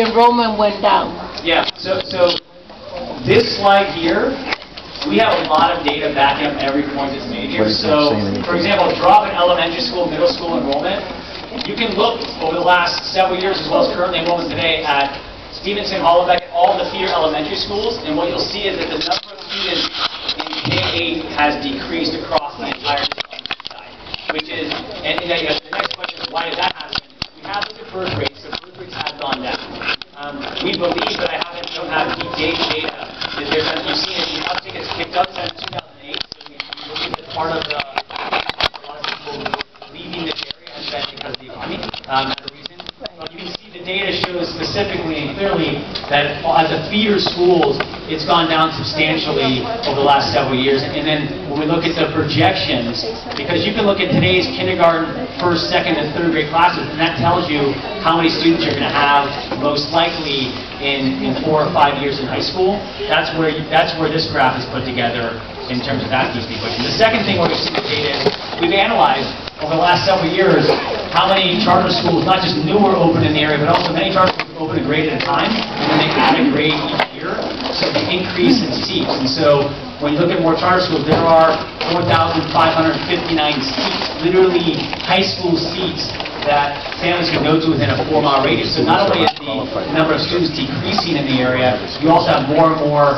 enrollment went down. Yeah, so this slide here, we have a lot of data backing up every point that's made here. So, for example, drop in elementary school, middle school enrollment. You can look over the last several years, as well as current enrollment today, at Stevenson, Hollaback, all the feeder elementary schools, and what you'll see is that the number of students in K-8 has decreased across the entire side, which is, and the next question is, why did that happen? We have looked at birth rates, so birth rates have gone down. We believe, but don't have deep data, that there's, as you've seen, the uptick has picked up since 2008, so we believe that part of a lot of people leaving this area has been because of the economy, as a reason. But you can see the data shows specifically and clearly that as a feeder schools, it's gone down substantially over the last several years. And then when we look at the projections, because you can look at today's kindergarten, first, second, and third grade classes, and that tells you how many students you're going to have most likely in 4 or 5 years in high school. That's where this graph is put together in terms of that piece of the equation. The second thing we're going to see the data is we've analyzed over the last several years how many charter schools, not just new were open in the area, but also many charter schools open a grade at a time, and then they add a grade each year, so the increase in seats. And so when you look at more charter schools, there are 4,559 seats, literally high school seats, that families can go to within a 4-mile radius. So not only is the number of students decreasing in the area, you also have more and more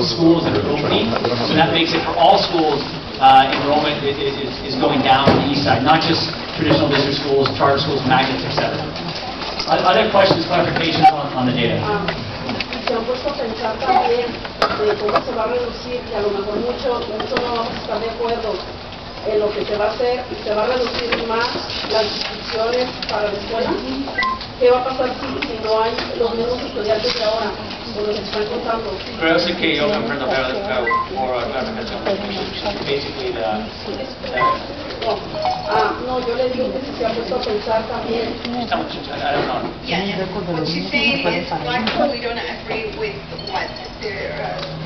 schools that are opening. So that makes it for all schools, enrollment is going down on the east side, not just traditional district schools, charter schools, magnets, etc. Other questions, clarifications on the data? Se han puesto a pensar también de cómo se va a reducir, que a lo mejor mucho no vamos a estar de acuerdo en lo que se va a hacer y se va a reducir más las inscripciones para la escuela. ¿Qué va a pasar si no hay los mismos estudiantes de ahora, como nos están contando? Pero sí que yo comprendo, pero por clarificación, basically no, yo le digo que si se ha puesto a pensar también. Yeah, what she's saying is, like, we don't agree with what the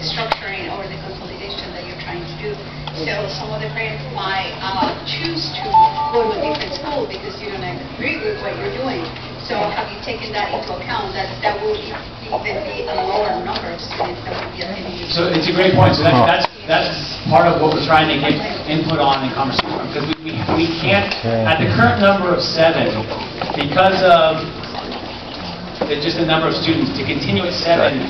structuring or the consolidation that you're trying to do. So some of the parents might choose to go to a different school because you don't agree with what you're doing. So have you taken that into account, that will even be a lower number of students that will be attending? So it's a great point. So that's part of what we're trying to get input on in conversation, because we can't, at the current number of 7, because of just the number of students, to continue at 7,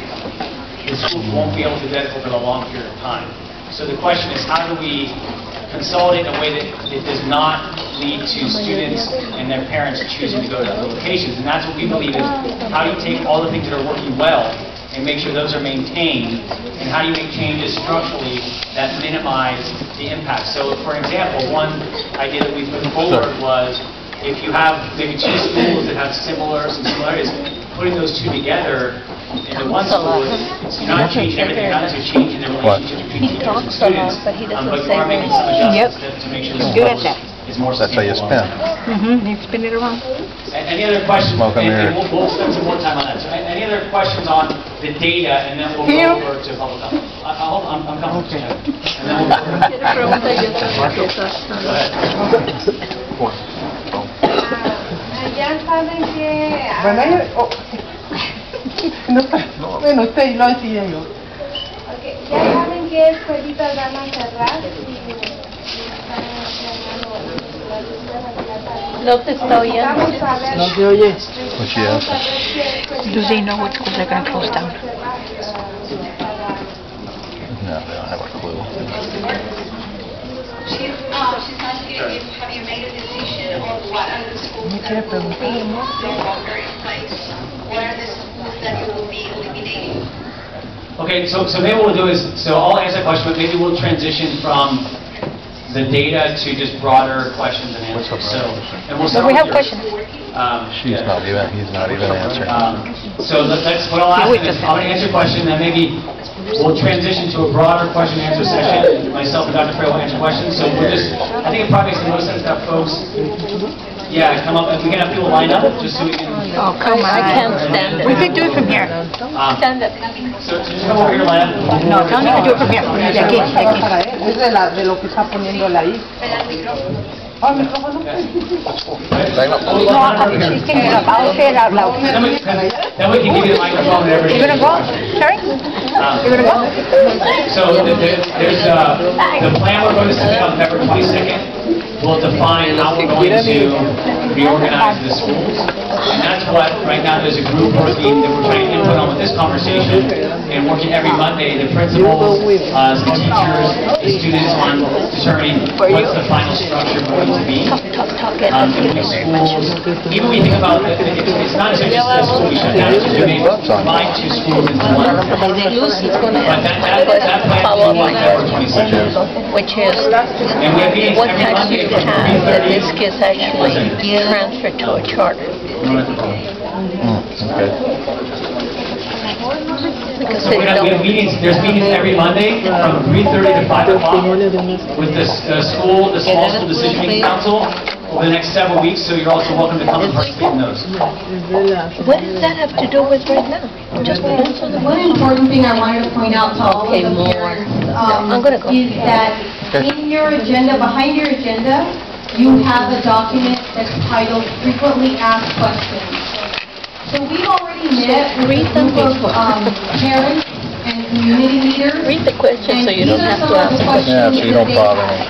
the schools won't be able to do that over a long period of time. So the question is, how do we consolidate in a way that it does not lead to students and their parents choosing to go to other locations? And that's what we believe is, how do you take all the things that are working well and make sure those are maintained, and how do you make changes structurally that minimize the impact? So, for example, one idea that we put forward was, if you have maybe 2 schools that have similarities, putting those 2 together into one school, you're not changing everything, not necessarily changing the relationship between teachers and students, but you are making some adjustments to make sure the school is more sustainable. That's how you spin. You spin it around. Any other questions? And we'll spend some more time on that. So any other questions on the data, and then we'll go over to public comment. I'm coming. Okay. And then we'll go ahead. Ya saben que... Bueno, usted lo decía yo. Okay. Ya saben qué escuelitas van a cerrar y están planeando. No te está oyendo. No te oye. What she asked? Do they know what schools are going to close down? No, they don't have a clue. She's asking if, have you made a decision on what are the schools that will be no longer in place? What are the schools that you will be eliminating? Okay, so maybe what we'll do is, so I'll answer that question, but maybe we'll transition from the data to just broader questions and answers. So, and we'll start we have with questions. He's not even answering. So that's what I'll ask is, I'm going to answer your question, and maybe we'll transition to a broader question and answer session. Myself and Dr. Frey will answer questions. So we're just, I think it probably makes the most sense to have folks, come up, and we can have people line up, just so we can... Oh, come on. I can't stand it. We could do it from here. Stand up. So just come over here, line up. No, don't even do it from here. De aquí, de aquí. Es de lo que está poniéndola ahí. Ah, micrófono. No, she's thinking of, I'll say it out loud. Then we can give you the microphone and everything. You gonna go? Sorry? You gonna go? So there's the plan we're going to submit on February 22nd will define how we're going to reorganize the schools. And that's what, right now, there's a group working that we're trying to input on with this conversation and working every Monday, the principals, the teachers, the students on determining what's the final structure going to be. In which schools, even when you think about it, it's not just the school we shut down, we may combine two schools into one. But that plan will be February 22nd. Which is, And we have meetings what every types Monday do you from have that 3:30. this gets actually transferred to a charter? Okay. Because So they we have don't. meetings, there's meetings every Monday from 3:30 to 5 o'clock with the small school decision-making council over the next several weeks, so you're also welcome to come and participate in those. What does that have to do with right now? Just answer the One important thing I wanted to point out to all of the parents I'm gonna go. is that in your agenda, behind your agenda, you have a document that's titled Frequently Asked Questions. So we've already met with Read a them group of before. parents and community leaders. Read the question so And you don't these are have some to of ask the the question. Yeah, so you don't bother me.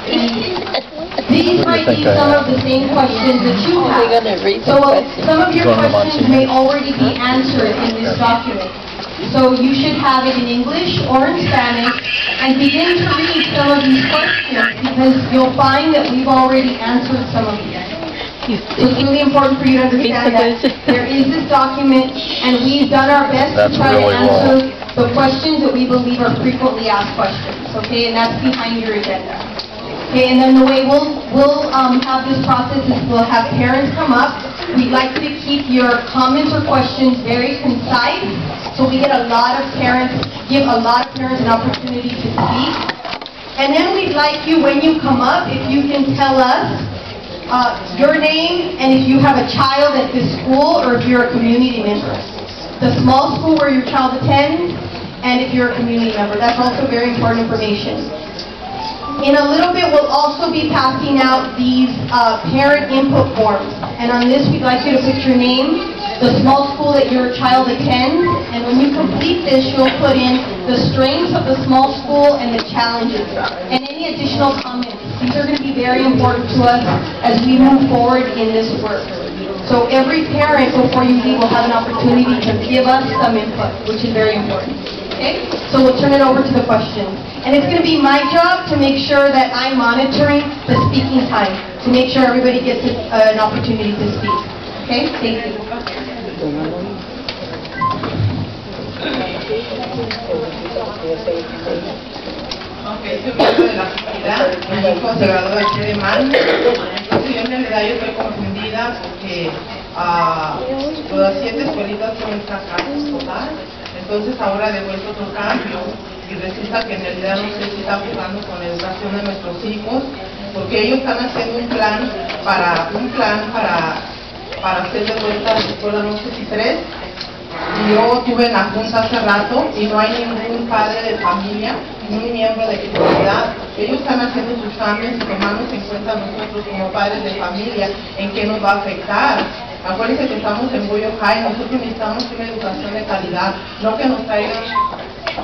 These might be some of the same questions that you We're have. gonna read the So question. some of your Going to questions Montana. may already be answered in this document. So you should have it in English or in Spanish and begin to read some of these questions because you'll find that we've already answered some of them. So it's really important for you to understand that there is this document and we've done our best to That's try to really answer long. the questions that we believe are frequently asked questions, okay? And that's behind your agenda. Okay, and then the way we'll have this process is we'll have parents come up. We'd like you to keep your comments or questions very concise, so we get a lot of parents, give a lot of parents an opportunity to speak. And then we'd like you, when you come up, if you can tell us your name and if you have a child at this school or if you're a community member. The small school where your child attends, and if you're a community member. That's also very important information. In a little bit, we'll also be passing out these parent input forms. And on this, we'd like you to put your name, the small school that your child attends, and when you complete this, you'll put in the strengths of the small school and the challenges, and any additional comments. These are going to be very important to us as we move forward in this work. So every parent, before you leave, will have an opportunity to give us some input, which is very important. Okay? So we'll turn it over to the questions. And it's going to be my job to make sure that I'm monitoring the speaking time, to make sure everybody gets an opportunity to speak. Okay? Thank you. Aunque soy miembro de la comunidad, soy conservadora aquí de Mano. Entonces yo en realidad yo estoy confundida porque las 7 escuelitas son nuestra casa escolar. Entonces ahora he devuelto otro cambio y resulta que en realidad no sé si está jugando con la educación de nuestros hijos, porque ellos están haciendo un plan para hacer de vuelta a la escuela, no sé si 3. Y yo tuve la junta hace rato y no hay ningún padre de familia, ningún miembro de comunidad. Ellos están haciendo sus cambios y tomamos en cuenta nosotros como padres de familia en qué nos va a afectar. Acuérdense que estamos en Roosevelt High, nosotros necesitamos una educación de calidad, no que nos traigan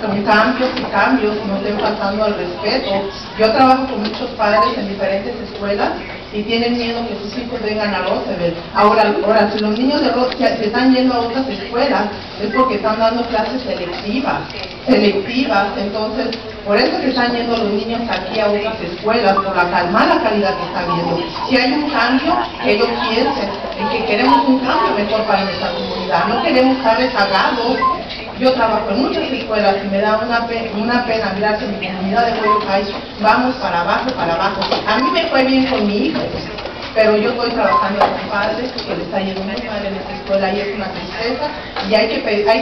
con cambios y cambios y nos estén faltando al respeto. Yo trabajo con muchos padres en diferentes escuelas y tienen miedo que sus hijos vengan a Roosevelt. Ahora si los niños de Roosevelt se están yendo a otras escuelas es porque están dando clases selectivas, entonces por eso que están yendo los niños aquí a otras escuelas, por la mala calidad que están viendo. Si hay un cambio, que ellos piensen en que queremos un cambio mejor para nuestra comunidad, no queremos estar rezagados. Yo trabajo en muchas escuelas y me da una pena mirar que mi comunidad de Roosevelt High vamos para abajo. A mí me fue bien con mi hijo, pero yo estoy trabajando con padres que les está yendo muy mal en esta escuela y es una tristeza y hay que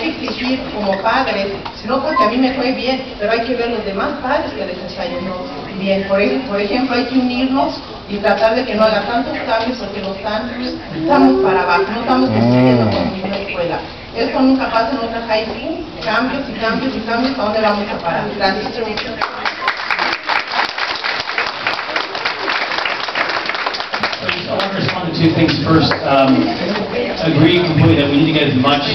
exigir como padres, no porque a mí me fue bien, pero hay que ver los demás padres que les está yendo bien. Por ejemplo, hay que unirnos y tratar de que no haga tantos cambios porque estamos para abajo, no estamos consiguiendo con ninguna escuela. Esto nunca pasa en otra high school, cambios, ¿a dónde vamos a parar? Gracias. two things. First, agree completely that we need to get as much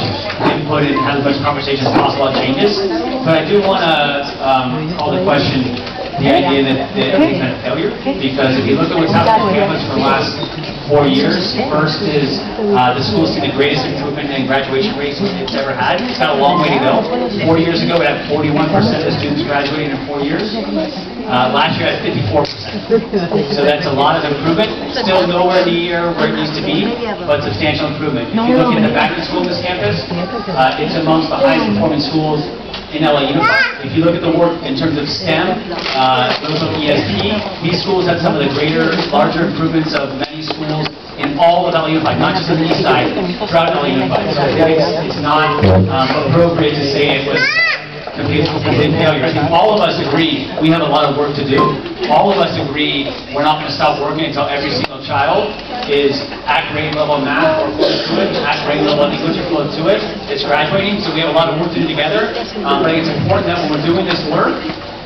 input and have as much conversation as possible on changes. But I do want to call the question the idea that it's been a failure, because if you look at what's happened on campus for the last 4 years, first is the school's seen the greatest improvement in graduation rates it's ever had. It's got a long way to go. 4 years ago, it had 41% of the students graduating in 4 years. Last year, it had 54%. So that's a lot of improvement. Still nowhere near where it needs to be, but substantial improvement. If you look at the back of the school on this campus, it's amongst the highest performing schools in LA Unified. If you look at the work in terms of STEM, Roosevelt ESP, these schools have some of the larger improvements of many schools in all of LA Unified, not just on the east side, throughout LA Unified. So I think it's not appropriate to say it was a failure. I think all of us agree we have a lot of work to do. All of us agree we're not going to stop working until every single child is at grade level math or close to it, at grade level English or close to it. It's graduating, so we have a lot of work to do together. But I think it's important that when we're doing this work,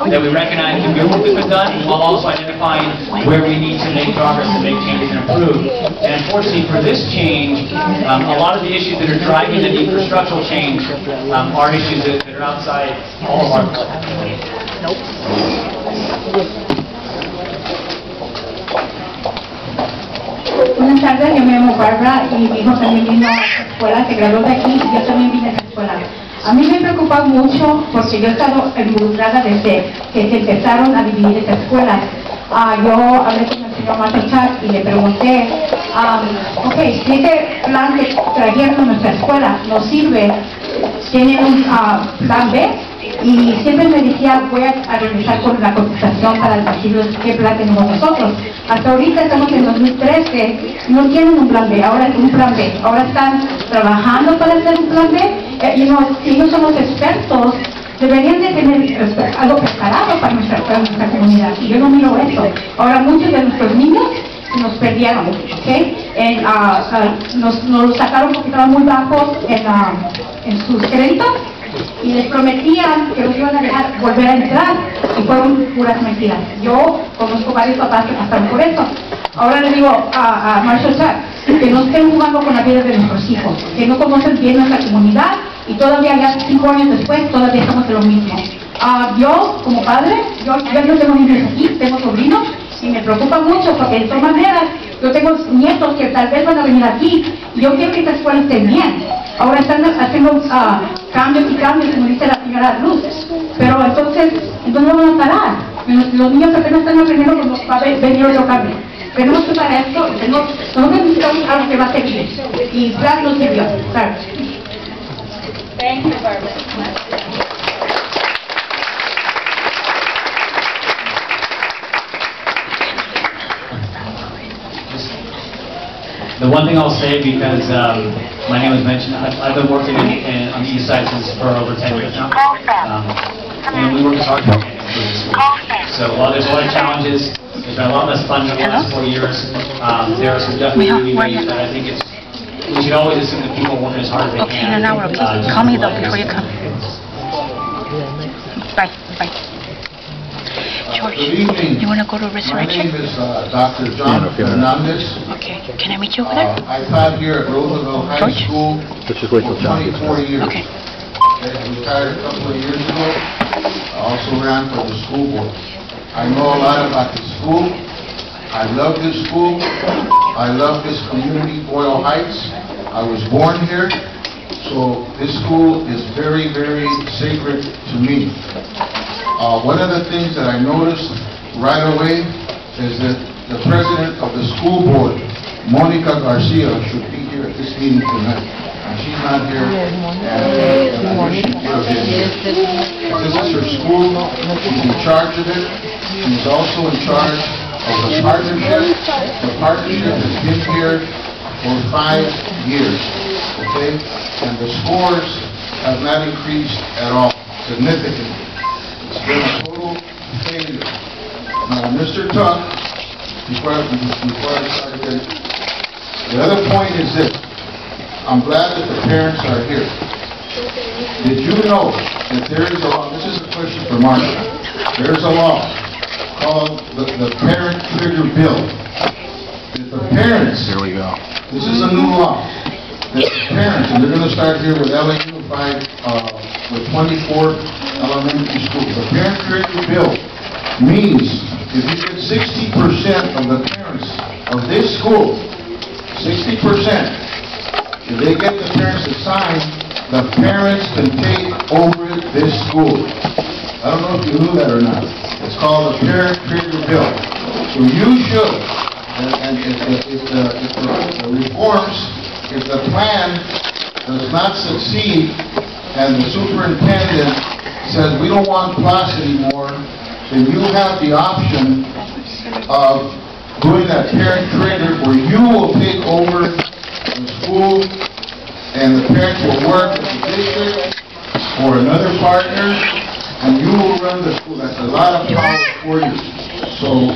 that we recognize the good work that's been done, while also identifying where we need to make progress and make changes and improve. And unfortunately for this change, a lot of the issues that are driving the need for structural change are issues that are outside all of our... Buenas tardes, yo me llamo Barbara y mi hijo también vino a esta escuela, se graduó de aquí y yo también vine a esta escuela. A mí me preocupa mucho porque yo he estado involucrada desde que se empezaron a dividir esta escuela. Yo hablé con el señor Matachak y le pregunté, ok, si este plan que trajeron a nuestra escuela nos sirve, ¿tienen un plan B? Y siempre me decía, voy a regresar con la contestación para decirles qué plan tenemos nosotros. Hasta ahorita estamos en 2013, no tienen un plan B, ahora es un plan B. Ahora están trabajando para hacer un plan B. Si ellos son los expertos, deberían de tener algo preparado para nuestra comunidad. Y yo no miro eso. Ahora muchos de nuestros niños nos perdieron, ¿ok? Nos los sacaron porque estaban muy bajos en sus créditos y les prometían que los iban a dejar volver a entrar y fueron puras mentiras. Yo conozco varios papás que pasaron por eso. Ahora le digo a Marshall Chuck que no estén jugando con la vida de nuestros hijos, que no conocen bien nuestra comunidad y todavía ya 5 años después todavía estamos en lo mismo. Yo como padre, yo no tengo niños aquí, tengo sobrinos y me preocupa mucho porque de todas maneras yo tengo nietos que tal vez van a venir aquí y yo quiero que esta escuela esté bien. Ahora están haciendo cambios y cambios, como dice la señora Luz, pero entonces, ¿dónde van a parar? Los niños apenas están aprendiendo cuando va a venir otro cambio. Tenemos que para esto, nosotros necesitamos algo que va a seguir. Y PLAS nos sirvió. Claro. Thank you, Barbara. The one thing I'll say, because my name was mentioned, I've been working on the east side for over 10 years now. And we work as hard as we can to improve the school. So while there's a lot of challenges, there's been a lot less funding in the last 4 years. There are some definitely ways that I think we should always assume that people are working as hard as they can. Okay, in an hour, okay? Call me though before you come. Bye, bye. George, you want to go to Resurrection? My name is Dr. John Fernandez. Okay, can I meet you over there? I taught here at Roosevelt High School for 24 years. Okay. I retired a couple of years ago. I also ran for the school board. I know a lot about this school. I love this school. I love this community, Boyle Heights. I was born here, so this school is very, very sacred to me. One of the things that I noticed right away is that the president of the school board, Monica Garcia, should be here at this meeting tonight. And she's not here, and I wish she would have been here. This is her school. She's in charge of it. She's also in charge of the partnership. The partnership has been here for 5 years, okay? And the scores have not increased at all, significantly. It's been a total failure. Now, Mr. Tuck, before I start again, the other point is this. I'm glad that the parents are here. Did you know that there is a law? This is a question for Marcia. There's a law called the Parent Trigger Bill. that the parents, Here we go. this is a new law, that the parents, and they're going to start here with LA Unified, with 24 elementary schools. The parent trigger bill means if you get 60% of the parents of this school, 60%, if they get the parents to sign, the parents can take over this school. I don't know if you knew that or not. It's called the parent trigger bill. So you should, and if the reforms, if the plan does not succeed and the superintendent says we don't want PLAS anymore, then you have the option of doing that parent trigger where you will take over the school and the parents will work with the district or another partner and you will run the school. That's a lot of power for you. So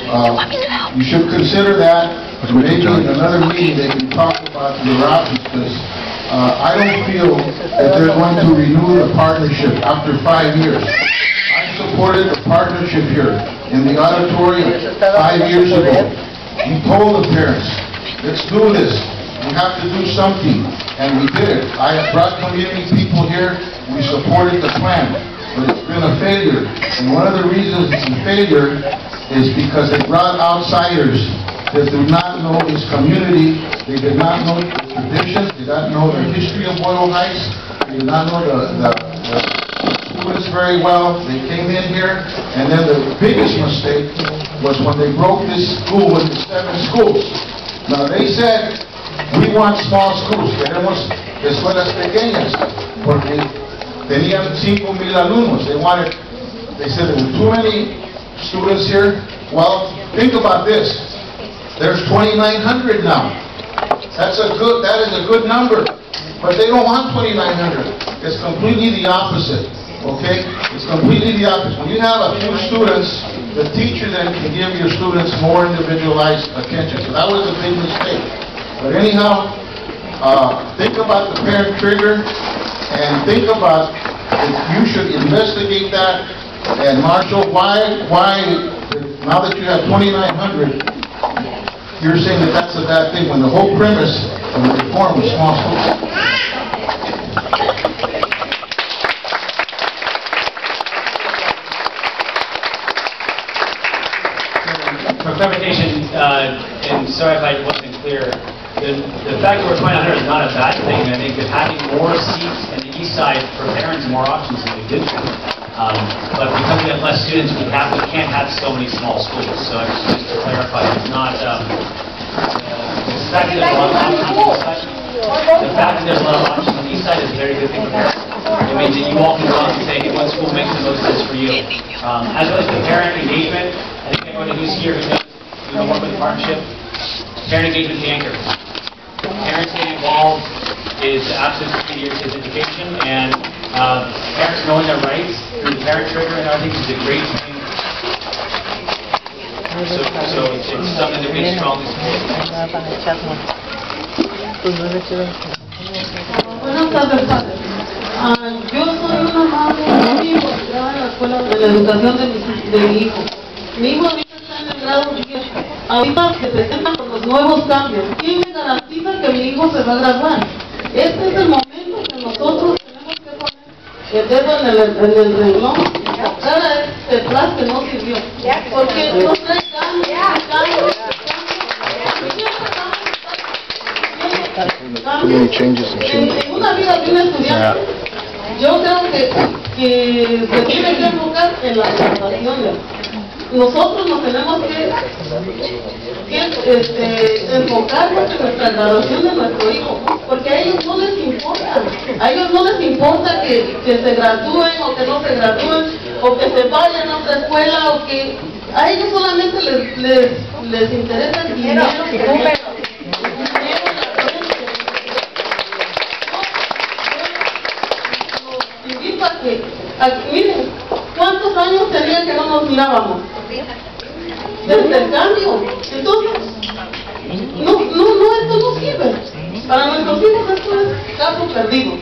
you should consider that. Maybe in another meeting they can talk about your options, because I don't feel that they're going to renew the partnership after 5 years. I supported the partnership here in the auditorium 5 years ago. We told the parents, let's do this. We have to do something. And we did it. I brought community people here. We supported the plan. But it's been a failure. And one of the reasons it's a failure is because it brought outsiders that do not know this community. They did not know the traditions. They did not know the history of Boyle Heights. They did not know the students very well. They came in here, and then the biggest mistake was when they broke this school into 7 schools. Now they said, we want small schools, queremos escuelas pequeñas, porque tenían 5,000 alumnos. They said there were too many students here. Well, think about this. There's 2,900 now. That is a good number. But they don't want 2,900. It's completely the opposite. Okay? It's completely the opposite. When you have a few students, the teacher then can give your students more individualized attention. So that was a big mistake. But anyhow, think about the parent trigger and think about if you should investigate that. And Marshall, why now that you have 2,900, you're saying that that's a bad thing when the whole premise of the reform was small schools? For clarification, and sorry if I wasn't clear, the fact that we're 2,900 is not a bad thing. I think that having more seats in the east side for parents and more options is a good thing. But because we have less students, we can't have so many small schools. So just to clarify, it's not the fact that there's a lot of options on the east side. The fact that there's a lot of options on the east side is a very good thing for parents. It means that you all can go out and say, hey, what school makes the most sense for you? As well as the parent engagement, I think everyone who's here who knows we will work with the partnership. Parent engagement is the anchor. Parents getting involved is absolutely key to your kids' education, and parents knowing their rights through the parent trigger, and I think is a great thing. So it's something that we strongly support. Buenas tardes, padres. Yo soy una madre muy involucrada en la escuela de la educación de mi hijo. Mi hijo ahorita está en el grado 10. Ahorita se presentan con los nuevos cambios. ¿Quién me garantiza que mi hijo se va a graduar? Este es el momento que nosotros tenemos que poner el dedo en el renglón y sacar a este PLAS que no sirvió. Porque no trae cambios. En una vida de un estudiante, yo creo que se tiene que enfocar en la graduación. Nosotros nos tenemos que enfocarnos en nuestra graduación de nuestro hijo, porque a ellos no les importa. A ellos no les importa que se gradúen o que no se gradúen, o que se vayan a otra escuela, o que a ellos solamente les interesa el dinero. Miren, ¿cuántos años tenía que no nos mirábamos? Desde el cambio. Entonces, esto no sirve. Para nuestros hijos esto es caso perdido.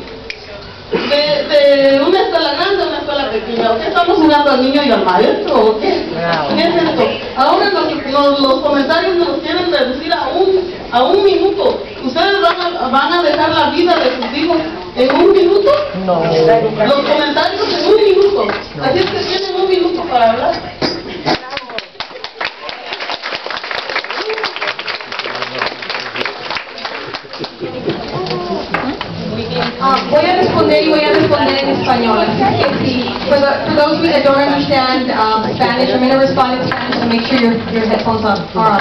De una escuela grande a una escuela pequeña. ¿O qué estamos jugando al niño y al maestro? ¿O qué? ¿Qué es esto? Ahora los comentarios nos los quieren reducir a un minuto. ¿Ustedes van a dejar la vida de sus hijos en un minuto? No. Los comentarios en un minuto. Así es que tienen un minuto para hablar. Voy a responder y voy a responder en español. Así que sí, for those of you that don't understand Spanish, I'm going to respond in Spanish, so make sure your headphones are on.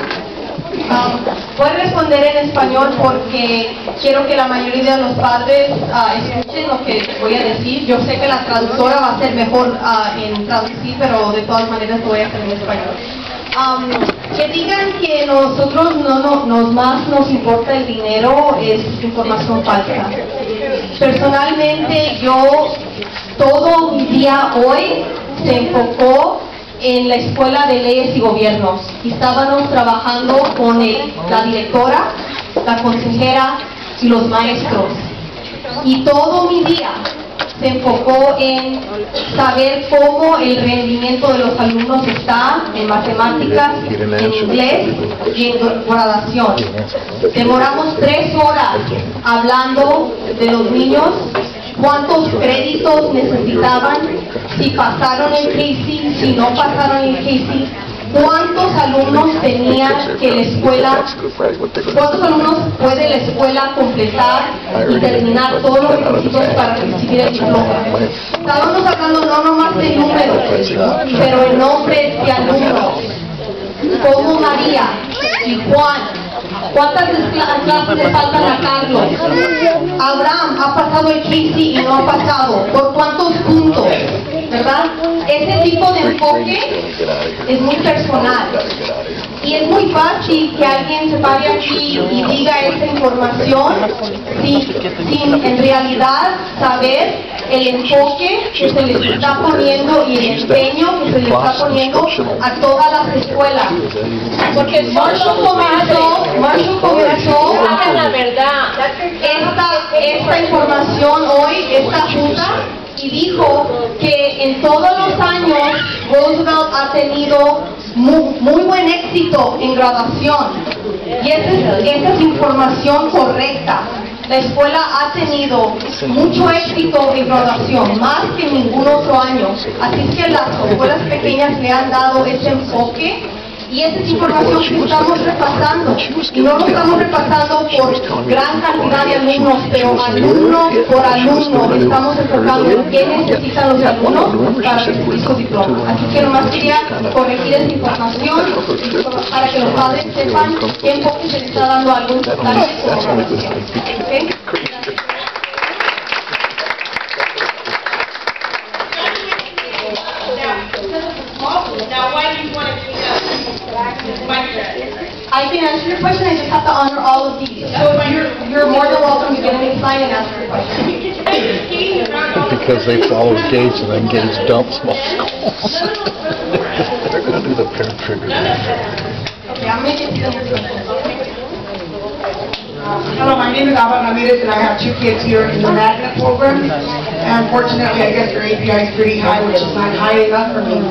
Voy a responder en español porque quiero que la mayoría de los padres escuchen lo que voy a decir. Yo sé que la traductora va a ser mejor en traducir, pero de todas maneras lo voy a hacer en español. Que digan que nosotros más nos importa el dinero es información falsa. Personalmente todo mi día hoy se enfocó en la Escuela de Leyes y Gobiernos. Y estábamos trabajando con la directora, la consejera y los maestros. Y todo mi día se enfocó en saber cómo el rendimiento de los alumnos está en matemáticas, en inglés y en graduación. Demoramos 3 horas hablando de los niños, cuántos créditos necesitaban, si pasaron el Deasy, si no pasaron el Deasy, cuántos alumnos tenía que la escuela, cuántos alumnos puede la escuela completar y terminar todos los requisitos para recibir el diploma. Estábamos hablando no nomás de números, pero en nombres de alumnos, como María y Juan. ¿Cuántas clases le faltan a Carlos? Abraham ha pasado el Deasy y no ha pasado. ¿Por cuántos puntos? ¿Verdad? Ese tipo de enfoque es muy personal. Y es muy fácil que alguien se pare aquí y diga esa información sin en realidad saber el enfoque que se les está poniendo y el empeño que se les está poniendo a todas las escuelas. Porque Marshall comenzó la verdad. esta información hoy, esta junta, y dijo que en todos los años Roosevelt ha tenido muy buen éxito en graduación. Y esa es información correcta. La escuela ha tenido mucho éxito en graduación, más que ningún otro año. Así es que las escuelas pequeñas le han dado ese enfoque. Y esa es información que estamos repasando. Y no lo estamos repasando por gran cantidad de alumnos, pero alumno por alumno estamos enfocando en qué necesitan los alumnos para recibir su diploma. Así que nomás quería corregir esa información para que los padres sepan qué enfoque se les está dando a algún ¿Okay? Now, why do you want to do that? I can answer your question, I just have to honor all of these. So you're more than welcome to get on the slide and answer your question. Because they follow Gage and then Gage dumps small schools. They're going to do the parent trigger. Okay, I'm making Hello, my name is Ava Ramirez, and I have 2 kids here in the magnet program. And unfortunately, I guess their API is pretty high, which is not high enough for me.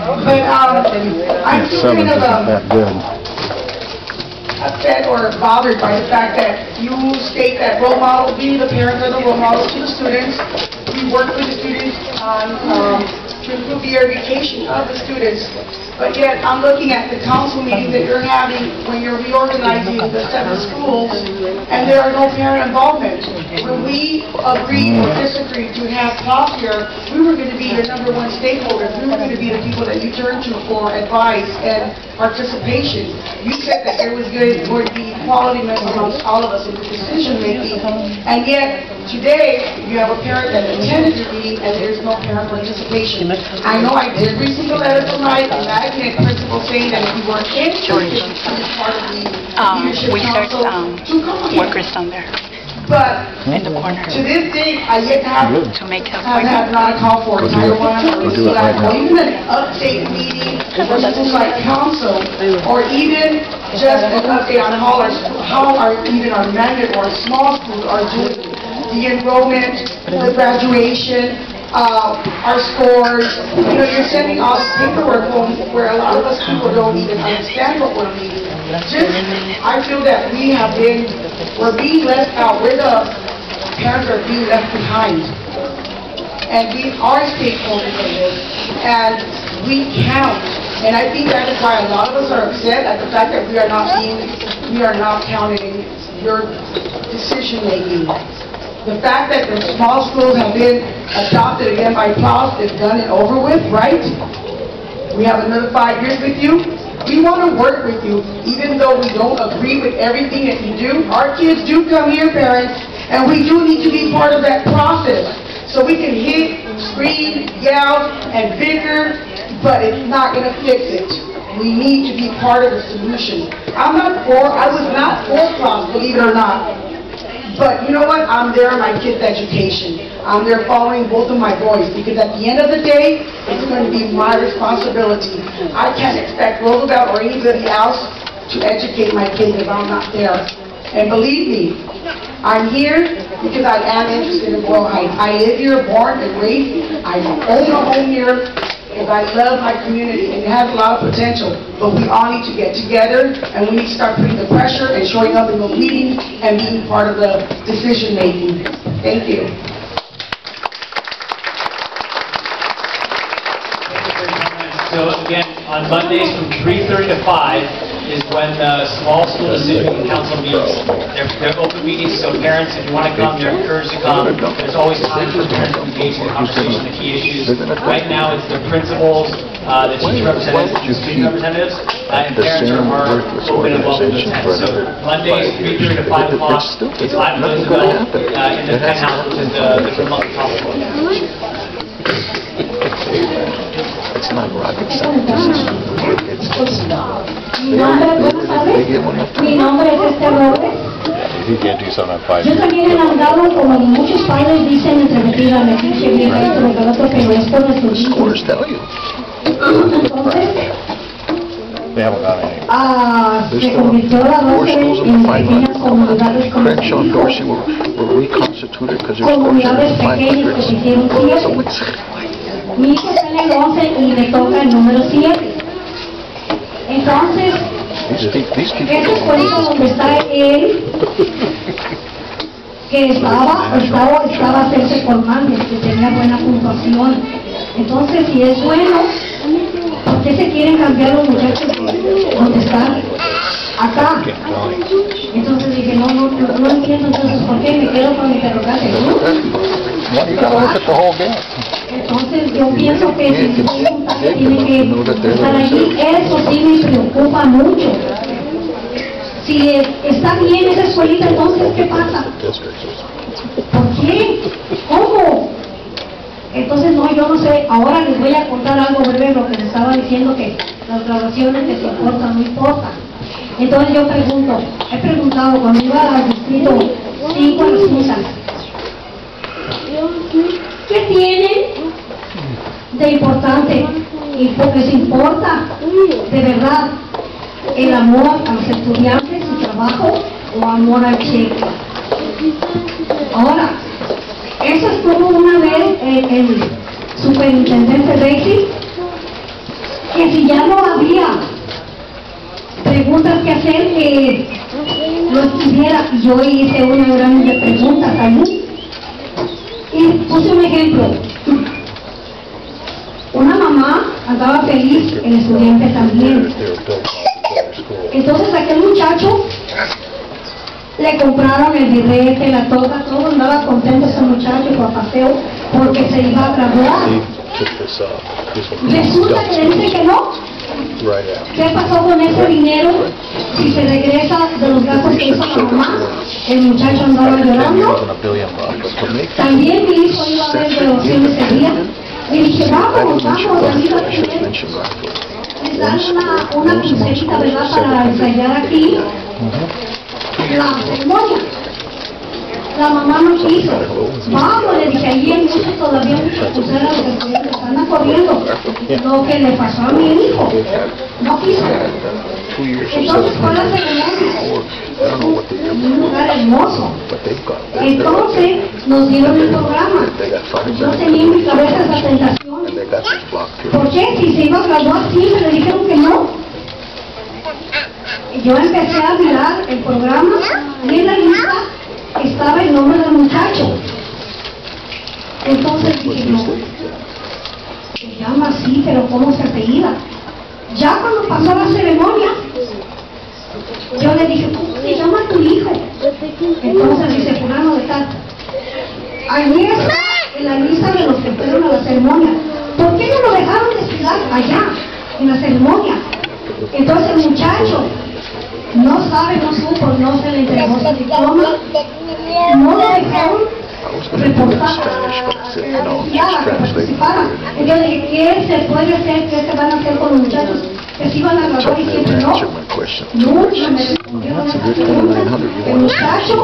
But I'm still kind of upset or bothered by the fact that you state that role model, we the parents are the role models to the students. We work with the students on to improve the education of the students. But yet, I'm looking at the council meeting that you're having when you're reorganizing the 7 schools, and there are no parent involvement. When we agreed or disagreed to have PLAS here, we were going to be your #1 stakeholders. We were going to be the people that you turn to for advice and participation. You said that there was going to be equality amongst all of us in the decision making, and yet today you have a parent that attended the meeting and there's no parent participation. I know I did receive a letter from my magnet principal saying that if you weren't interested in being part of the leadership council, to come here. Workers down there But in the corner to this day, I yet have to make an I've had not a call for Title I or even an update meeting for schools like council, or even just an update on how even our magnet or small schools are doing the enrollment, the graduation, our scores. You know, you're sending all this paperwork home where a lot of us people don't even understand what we're reading. I feel that we're being left out. We're the parents are being left behind. And we are stakeholders in this, and we count. And I think that is why a lot of us are upset at the fact that we are not counted in your decision making. The fact that the small schools have been adopted again by PLAS is done and over with, right? We have another 5 years with you. We want to work with you, even though we don't agree with everything that you do. Our kids do come here, parents, and we do need to be part of that process. So we can hit, scream, yell, and bicker, but it's not going to fix it. We need to be part of the solution. I was not for PLAS, believe it or not. But you know what? I'm there on my kids' education. I'm there following both of my boys, because at the end of the day, it's going to be my responsibility. I can't expect Roosevelt or anybody else to educate my kids if I'm not there. And believe me, I'm here because I am interested in Boyle Heights. I live here, born and raised. I own a home here because I love my community, and it has a lot of potential. But we all need to get together, and we need to start putting the pressure and showing up in those meetings and being part of the decision making. Thank you. So again, on Mondays from 3:30 to 5 is when the small school decision council meets. They're open meetings, so parents, if you want to come, they're encouraged to come. There's always time for parents to engage in the conversation, the key issues. Right now, it's the principals, the teacher representatives, the student representatives, and parents are open and welcome to attend. So Mondays, 3:30 to 5 o'clock, it's live Roosevelt in the penthouse, which is the top floor. It's not rocket science. Mi nombre es Robles. He can't do something on 5 Yo también he andado, como muchos padres dicen, entre metidas, me pinche bien esto, lo que otro, pero es por nuestros hijos. Scores tell you. Entonces, They haven't got any. se convirtió la Roosevelt en pequeñas comunidades como Crenshaw and Dorsey were reconstituted because their scores comunidades are pequeñas que se hicieron 7. Mi hijo está en el 11 y le toca el número 7. Entonces, esa escuelita donde está él, que estaba a hacerse por Mandes, que tenía buena puntuación. Entonces, si es bueno, ¿por qué se quieren cambiar los muchachos donde están? Acá. Entonces dije, no entiendo entonces por qué, me quedo con interrogante. Entonces yo pienso que si un padre tiene que estar allí, eso sí me preocupa mucho. Si está bien esa escuelita, entonces ¿qué pasa? ¿Por qué? ¿Cómo? Entonces no, yo no sé. Ahora les voy a contar algo breve, lo que les estaba diciendo, que las graduaciones que se importan, no importan. Entonces yo he preguntado cuando iba al distrito 5 a las misas, ¿qué tienen de importante? ¿Y por qué les importa de verdad el amor a los estudiantes, su trabajo, o amor al cheque? Ahora, eso estuvo una vez el superintendente Deasy, que si ya no había preguntas que hacer, que lo estuviera. Yo hice una gran de preguntas allí y puse un ejemplo. Una mamá andaba feliz, el estudiante también. Entonces aquel muchacho le compraron el birrete, la toga, todo, andaba contento ese muchacho por paseo porque se iba a graduar. Resulta que le dice que no. ¿Qué pasó con ese dinero? Si se regresa de los gastos que hizo la mamá, el muchacho andaba llorando. También mi hijo iba a ver graduación ese día. Le dije, vamos, David, les dan una pulserita, ¿verdad?, para ensayar aquí la ceremonia. La mamá no quiso. Vamos, le dije, ahí hay muchos, todavía muchas pulseras, los estudiantes están corriendo. Lo que le pasó a mi hijo. No quiso. Entonces, ¿cuál es la ceremonia? un lugar hermoso. Entonces nos dieron el programa. Yo tenía en mi cabeza esa tentación. ¿Por qué? Si se iba a graduar siempre le dijeron que no. Y yo empecé a mirar el programa y en la lista estaba el nombre del muchacho. Entonces dije, no, se llama así, pero ¿cómo se apellida? Ya cuando pasó la ceremonia, yo le dije, ¿cómo se llama tu hijo? Entonces dice, fulano de tal. Allí está en la lista de los que fueron a la ceremonia. ¿Por qué no lo dejaron desfilar allá, en la ceremonia? Entonces el muchacho no sabe, no supo, no se le entregó su diploma, no lo dejaron reportar, que participara. Entonces yo dije, ¿qué se puede hacer? ¿Qué se van a hacer con los muchachos que se iban a graduar y siempre no? Nunca me respondieron esa pregunta. El muchacho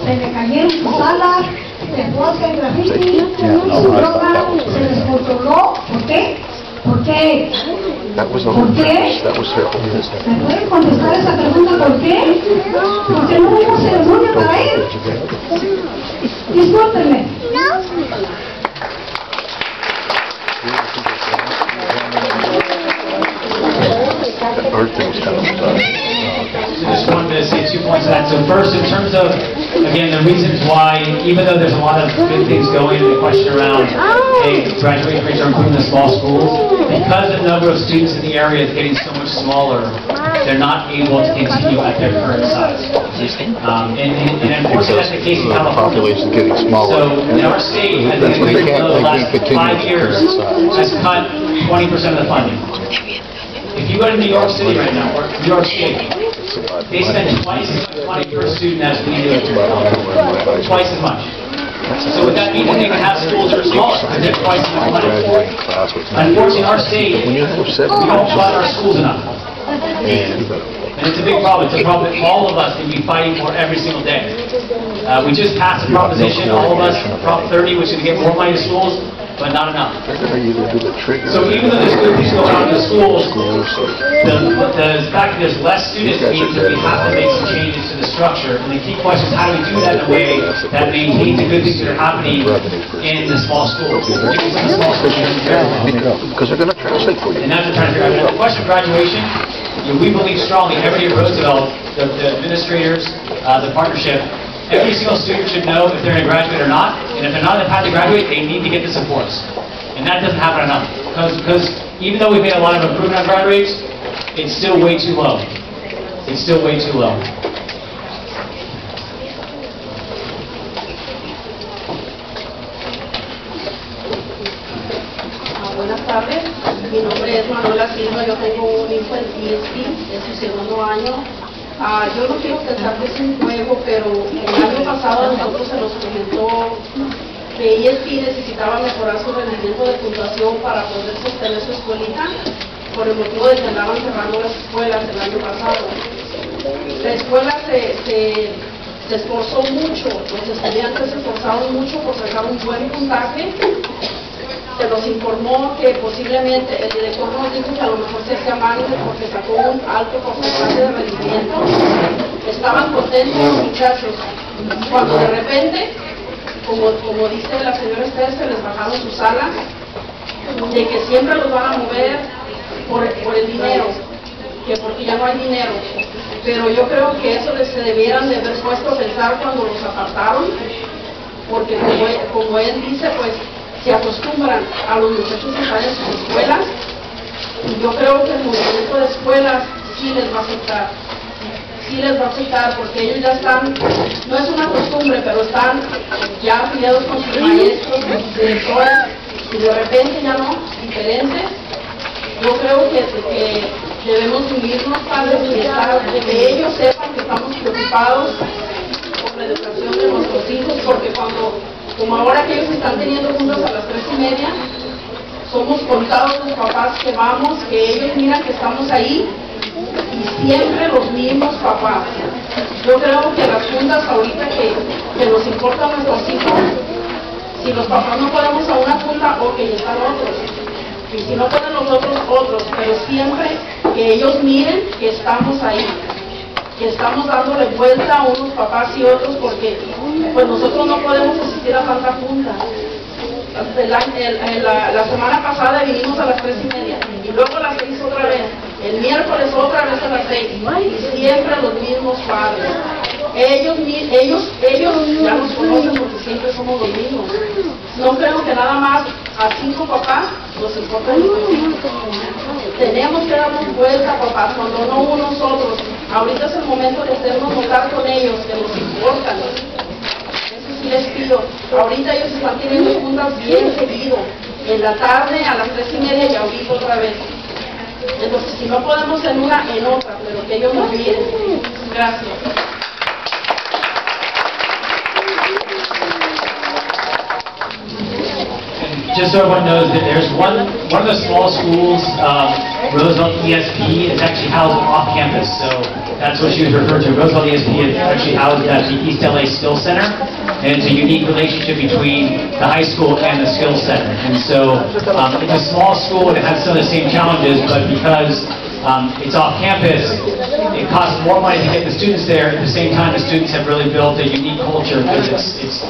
se le cayeron sus alas, se fue a hacer graffiti, su droga se descontroló. ¿Por qué? ¿Por qué? ¿Por qué? ¿Me pueden contestar esa pregunta? ¿Por qué? Porque no hubo ceremonia para él. Discúlpenme. Just wanted to say 2 points to that. So first, in terms of, again, the reasons why, even though there's a lot of good things going in the question around, hey, graduation rates are improving in the small schools, because the number of students in the area is getting so much smaller, they're not able to continue at their current size. And unfortunately, that's the case in California. So in our state, I think the last 5 years has cut 20% of the funding. If you go to New York City right now, or New York State, they spend twice as much money per student as we do. Twice as much. So what that means is they can have schools that are smaller, because they're twice as much money. Unfortunately, in our state, we don't fund our schools enough. And it's a big problem. It's a problem that all of us can be fighting for every single day. We just passed a proposition, all of us, Prop 30, which is to get more money to schools, but not enough. So even though there's good things going on in the schools, the fact that there's less students means that we have to make some changes to the structure. And the key question is, how do we do that in a way that maintains the good things that are happening in the small schools? Because they're going to translate for you. And that's what we're trying to figure out. The question of graduation, we believe strongly, everybody at Roosevelt, the administrators, the partnership, every single student should know if they're going to graduate or not, and if they're not on the path to graduate, they need to get the supports. And that doesn't happen enough, because even though we've made a lot of improvement on grad rates, it's still way too low. It's still way too low. Buenas tardes, mi nombre es Manuela Silva, yo tengo un hijo en Deasy, es su segundo año. Yo no quiero pensar que es un juego, pero el año pasado a nosotros se nos comentó que ESP necesitaba mejorar su rendimiento de puntuación para poder sostener su escuelita, por el motivo de que andaban cerrando las escuelas el año pasado. La escuela se esforzó mucho, los estudiantes se esforzaron mucho por sacar un buen puntaje. Se nos informó que posiblemente el director nos dijo que a lo mejor se hacía mal porque sacó un alto porcentaje de rendimiento. Estaban contentos los muchachos, cuando de repente, como dice la señora Esther, se les bajaron sus alas, de que siempre los van a mover por el dinero, que porque ya no hay dinero. Pero yo creo que eso se debieran de haber puesto a pensar cuando los apartaron, porque como él dice, pues se acostumbran a los muchachos que están en sus escuelas, y yo creo que el movimiento de escuelas sí les va a afectar. Sí les va a afectar, porque ellos ya están, no es una costumbre, pero están ya afiliados con sus maestros, con sus directores, y de repente ya no, diferentes. Yo creo que debemos unirnos, padres, y que ellos sepan que estamos preocupados por la educación de nuestros hijos, porque como ahora que ellos están teniendo juntas a las 3:30, somos contados los papás que vamos, que ellos miran que estamos ahí, y siempre los mismos papás. Yo creo que las juntas ahorita que nos importan nuestros hijos, si los papás no podemos a una junta, ok, están otros, y si no pueden los otros, pero siempre que ellos miren que estamos ahí. que estamos dándole vuelta a unos papás y otros porque pues nosotros no podemos asistir a tanta junta. La semana pasada vinimos a las 3:30 y luego a las 6 otra vez, el miércoles otra vez a las 6 y siempre los mismos padres. Ellos ya nos conocen porque siempre somos los mismos. No creo que nada más a 5 papás nos importa el hijos. Tenemos que darnos vuelta, papás, cuando no unos otros. Ahorita es el momento de hacernos notar con ellos, que nos importan. Eso sí les pido. Ahorita ellos están teniendo juntas bien seguido. En la tarde, a las 3:30 y ahorita otra vez. Entonces, si no podemos en una, en otra, pero que ellos nos miren. Gracias. Just so everyone knows that there's one of the small schools, Roosevelt ESP, is actually housed off campus. So that's what she was referring to. Roosevelt ESP is actually housed at the East LA Skills Center, and it's a unique relationship between the high school and the Skills Center. And so it's a small school and it has some of the same challenges, but because it's off campus, it costs more money to get the students there. At the same time, the students have really built a unique culture because it's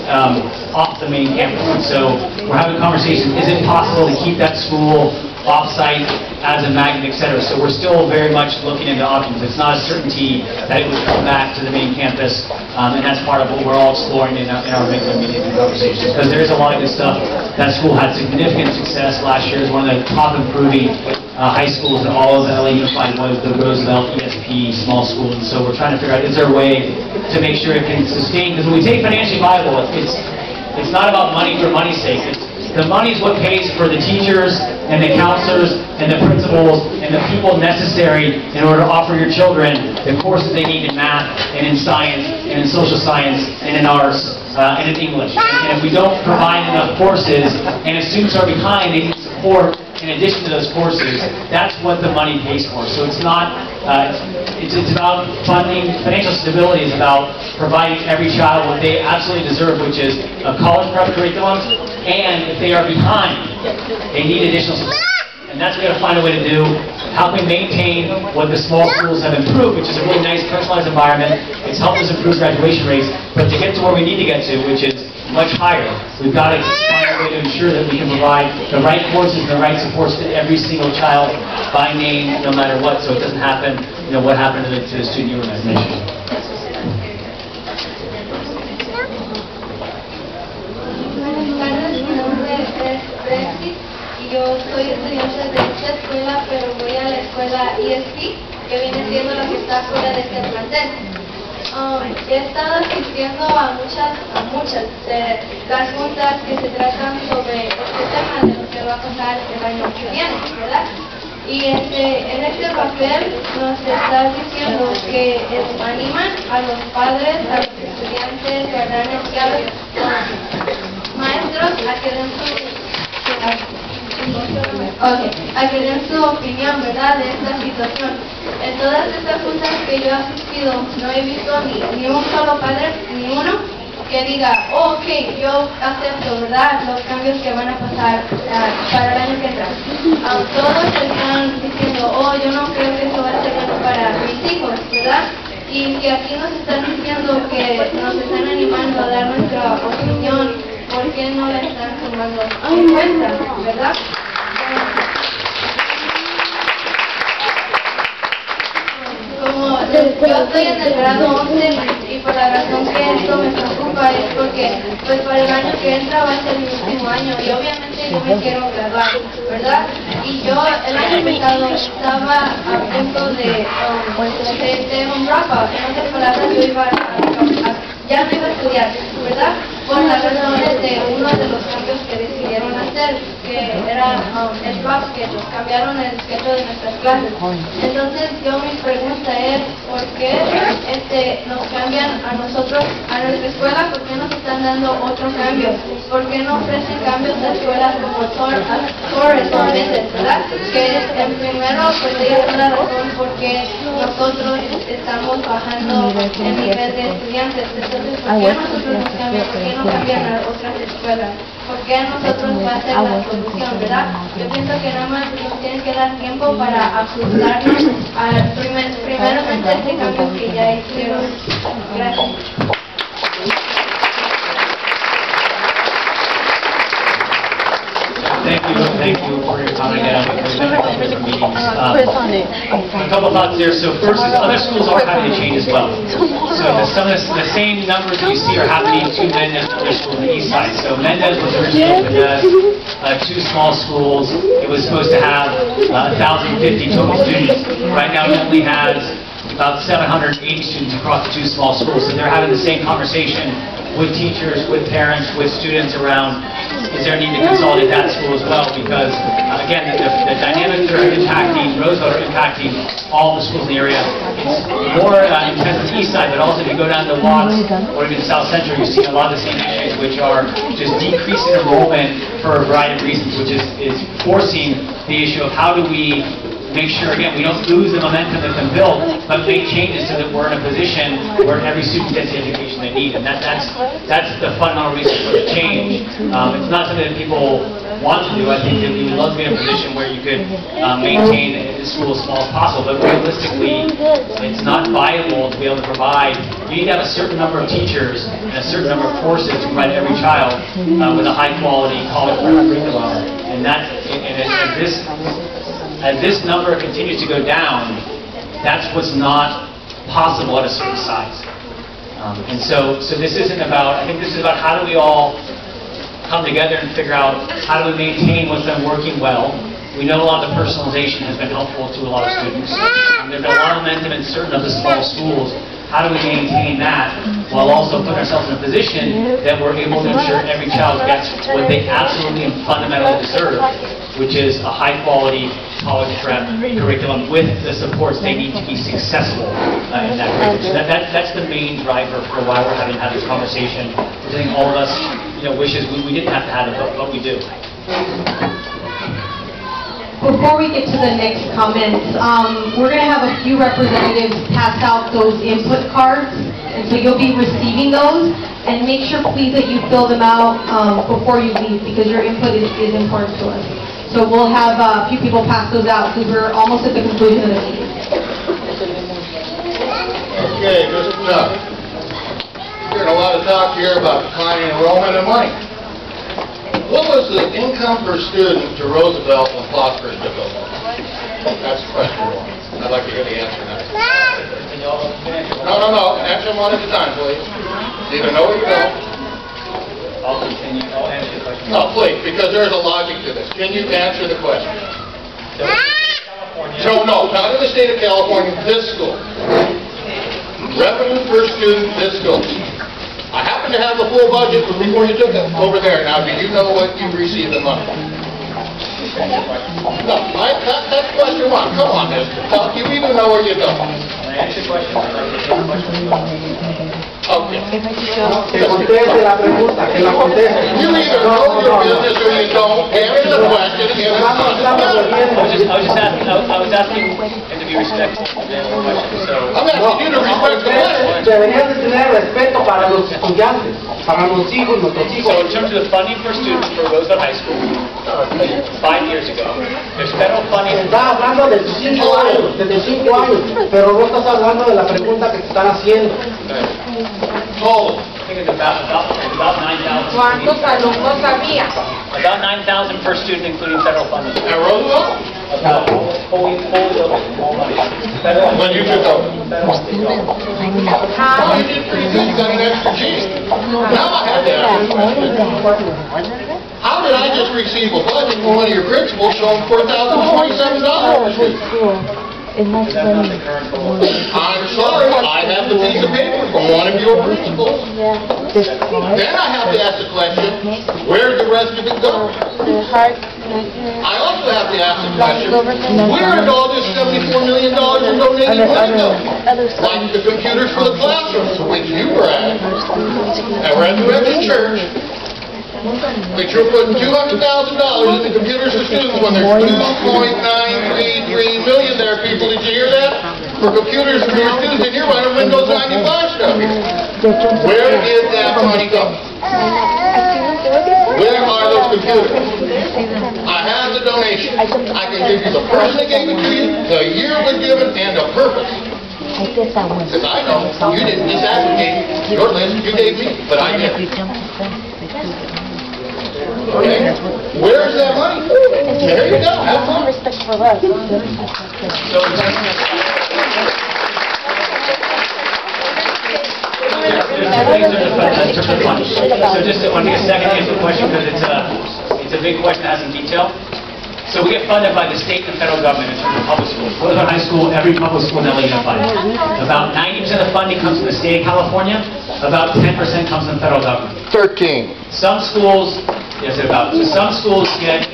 off the main campus. And so we're having conversations, is it possible to keep that school off-site as a magnet, etc. So we're still very much looking into options. It's not a certainty that it would come back to the main campus, and that's part of what we're all exploring in our regular meeting conversations. Because there is a lot of good stuff. That school had significant success last year. It was one of the top improving high schools in all of LA Unified was the Roosevelt ESP small school. And so we're trying to figure out, is there a way to make sure it can sustain? Because when we take financially viable, it's not about money for money's sake. The money is what pays for the teachers and the counselors and the principals and the people necessary in order to offer your children the courses they need in math and in science and in social science and in arts and in English. And if we don't provide enough courses and if students are behind, they need support in addition to those courses. That's what the money pays for. So it's not, it's about funding. Financial stability is about providing every child what they absolutely deserve, which is a college prep curriculum, and if they are behind, they need additional support. And that's what we've got to find a way to do. How can we maintain what the small schools have improved, which is a really nice personalized environment. It's helped us improve graduation rates, but to get to where we need to get to, which is much higher, we've got to find a way to ensure that we can provide the right courses and the right supports to every single child by name, no matter what, so it doesn't happen, what happened to the student you were mentioning. Yo soy estudiante de esta escuela, pero voy a la escuela ESP, que viene siendo la que está fuera de este plantel. He estado asistiendo a muchas de las juntas que se tratan sobre este tema de lo que va a pasar el año que viene, ¿verdad? Y en este papel nos está diciendo que animan a los padres, a los estudiantes, guardianes, maestros a que den su opinión, ¿verdad?, de esta situación. En todas estas juntas que yo he asistido, no he visto ni un solo padre, ni uno, que diga, oh, ok, yo acepto, ¿verdad?, los cambios que van a pasar para el año que entra. Todos están diciendo, oh, yo no creo que eso va a ser bueno para mis hijos, ¿verdad? Y que aquí nos están diciendo que nos están animando a dar nuestra opinión, ¿por qué no la están tomando en cuenta, verdad? Como yo estoy en el grado 11 y por la razón que esto me preocupa es porque pues para el año que entra va a ser mi último año y obviamente yo me quiero graduar, ¿verdad? Y yo el año pasado estaba a punto de un dropout. En otras palabras, yo iba ya no iba a estudiar, ¿verdad? Por las razones de uno de los cambios que decidieron hacer, que era el drop schedule, cambiaron el schedule de nuestras clases. Entonces mi pregunta es, ¿por qué nos cambian a nosotros, a nuestra escuela? ¿Por qué nos están dando otro cambio? ¿Por qué no ofrecen cambios de escuelas como Torres o Méndez, verdad? Que es el primero, pues ella es la razón por qué nosotros estamos bajando el nivel de estudiantes. Entonces, ¿por qué nosotros nos cambian? ¿Por qué no cambian a otras escuelas? ¿por qué a nosotros va a ser la solución, verdad? Yo pienso que nada más nos tienen que dar tiempo para ajustarnos a primeramente este cambio que ya hicieron. Gracias. Thank you for your comment again. A couple thoughts there. So first is other schools are having to change as well. So some of the same numbers that you see are happening to Mendez and other schools on the east side. So Mendez was originally opened as 2 small schools. It was supposed to have 1,050 total students. Right now it only has about 780 students across the 2 small schools. So they're having the same conversation with teachers, with parents, with students around, is there a need to consolidate that school as well? Because, again, the dynamics that are impacting Roosevelt are impacting all the schools in the area. It's more intense on the east side, but also if you go down to Watts or even South Central, you see a lot of the same issues, which are just decreasing enrollment for a variety of reasons, which is forcing the issue of how do we make sure, again, we don't lose the momentum that's been built, but make changes so that we're in a position where every student gets the education they need. And that's the fundamental reason for the change. It's not something that people want to do. I think that we would love to be in a position where you could maintain the school as small as possible, but realistically, it's not viable to be able to provide. You need to have a certain number of teachers and a certain number of courses to provide every child with a high-quality college curriculum. And as this number continues to go down, that's what's not possible at a certain size. And so this isn't about, I think this is about how do we all come together and figure out how do we maintain what's been working well. We know a lot of the personalization has been helpful to a lot of students. There's been a lot of momentum in certain of the small schools. How do we maintain that while also putting ourselves in a position that we're able to ensure every child gets what they absolutely and fundamentally deserve, which is a high-quality college prep curriculum with the supports they need to be successful in that curriculum. So that's the main driver for why we're having this conversation. I think all of us, wishes we didn't have to have it, but we do. Before we get to the next comments, we're going to have a few representatives pass out those input cards, and so you'll be receiving those. And make sure, please, that you fill them out before you leave, because your input is important to us. So we'll have a few people pass those out, because we're almost at the conclusion of the meeting. Okay, Mr. Chuck. Hearing a lot of talk here about declining enrollment and money. What was the income per student to Roosevelt when PLAS first took over? That's question 1. I'd like to hear the answer now. No. Answer them one at a time, please. Either know or you don't. I'll continue. I'll answer the question. No, please, because there's a logic to this. Can you answer the question? No, not in the state of California, this school. Revenue per student, this school. I happen to have the full budget before you took it over there. Now, do you know what you received in money? No, that's question 1. Come on, Mr. Tuck. You either know or you don't. Answer the question. Okay. Que conteste la pregunta, que la conteste. You either know your business or you don't. Answer the question and give us I was asking him to be respectful of the question. So I'm asking you to respect the question. Deberían de tener respeto para los estudiantes, para los hijos, nuestros hijos. So in terms of the funding for students for Roosevelt High School, 5 years ago, there's federal funding. Estás hablando de 5 años, desde 5 años, pero no estás hablando de la pregunta que te están haciendo. Total. I think it's about 9,000. ¿Cuántos alumnos había? About 9,000 per student, including federal funding. At Roosevelt? About fully federal. When you took over. How? You got an extra G. Now I have to ask you a question. How did I just receive a budget from one of your principals showing $4,027? I'm sorry, I have the piece of paper from one of your principals. Then I have to ask the question, where's the rest of it going? I also have to ask the question, where did all this $74 million in donated money go? Like the computers for the classrooms, which you were at Resurrection Church, but you're putting $200,000 in the computers for students when there's 2.933 million there, people. Did you hear that? For computers for your students, and you're running Windows 95 stuff here. Where did that money go? Where are those computers? I have the donation. I can give you the person that gave it to you, the year it was given, and the purpose. Because I know you didn't disaggregate your list you gave me, but I did. Okay? Where's that money? There you go. Have fun. So just I want to take a second to answer the question because it's a big question that has some detail. So we get funded by the state and federal government in terms of public schools. Roosevelt High School, every public school in LA Unified. About 90% of the funding comes from the state of California. About 10% comes from the federal government. 13. Some schools, some schools get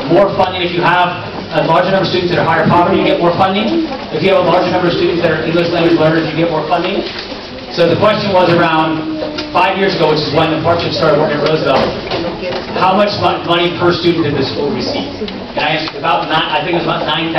more funding if you have a larger number of students that are higher poverty, you get more funding. If you have a larger number of students that are English language learners, you get more funding. So the question was around 5 years ago, which is when the partnership started working at Roosevelt, how much money per student did the school receive? And I answered I think it was about $9,000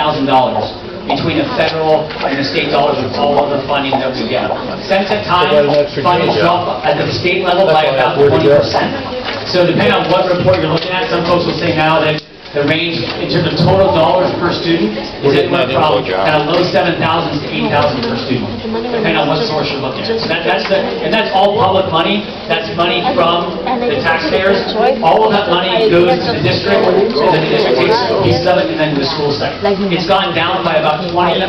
between the federal and the state dollars with all of the funding that we get. Since that time, funding dropped at the state level by about 20%. So depending on what report you're looking at, some folks will say now that the range in terms of total dollars per student is anywhere from kind of low 7,000 to 8,000 per student, depending on what source you're looking at. So that's all public money. That's money from the taxpayers. All of that money goes to the district, and then the district takes pieces of it and then to the school sector. It's gone down by about 20% in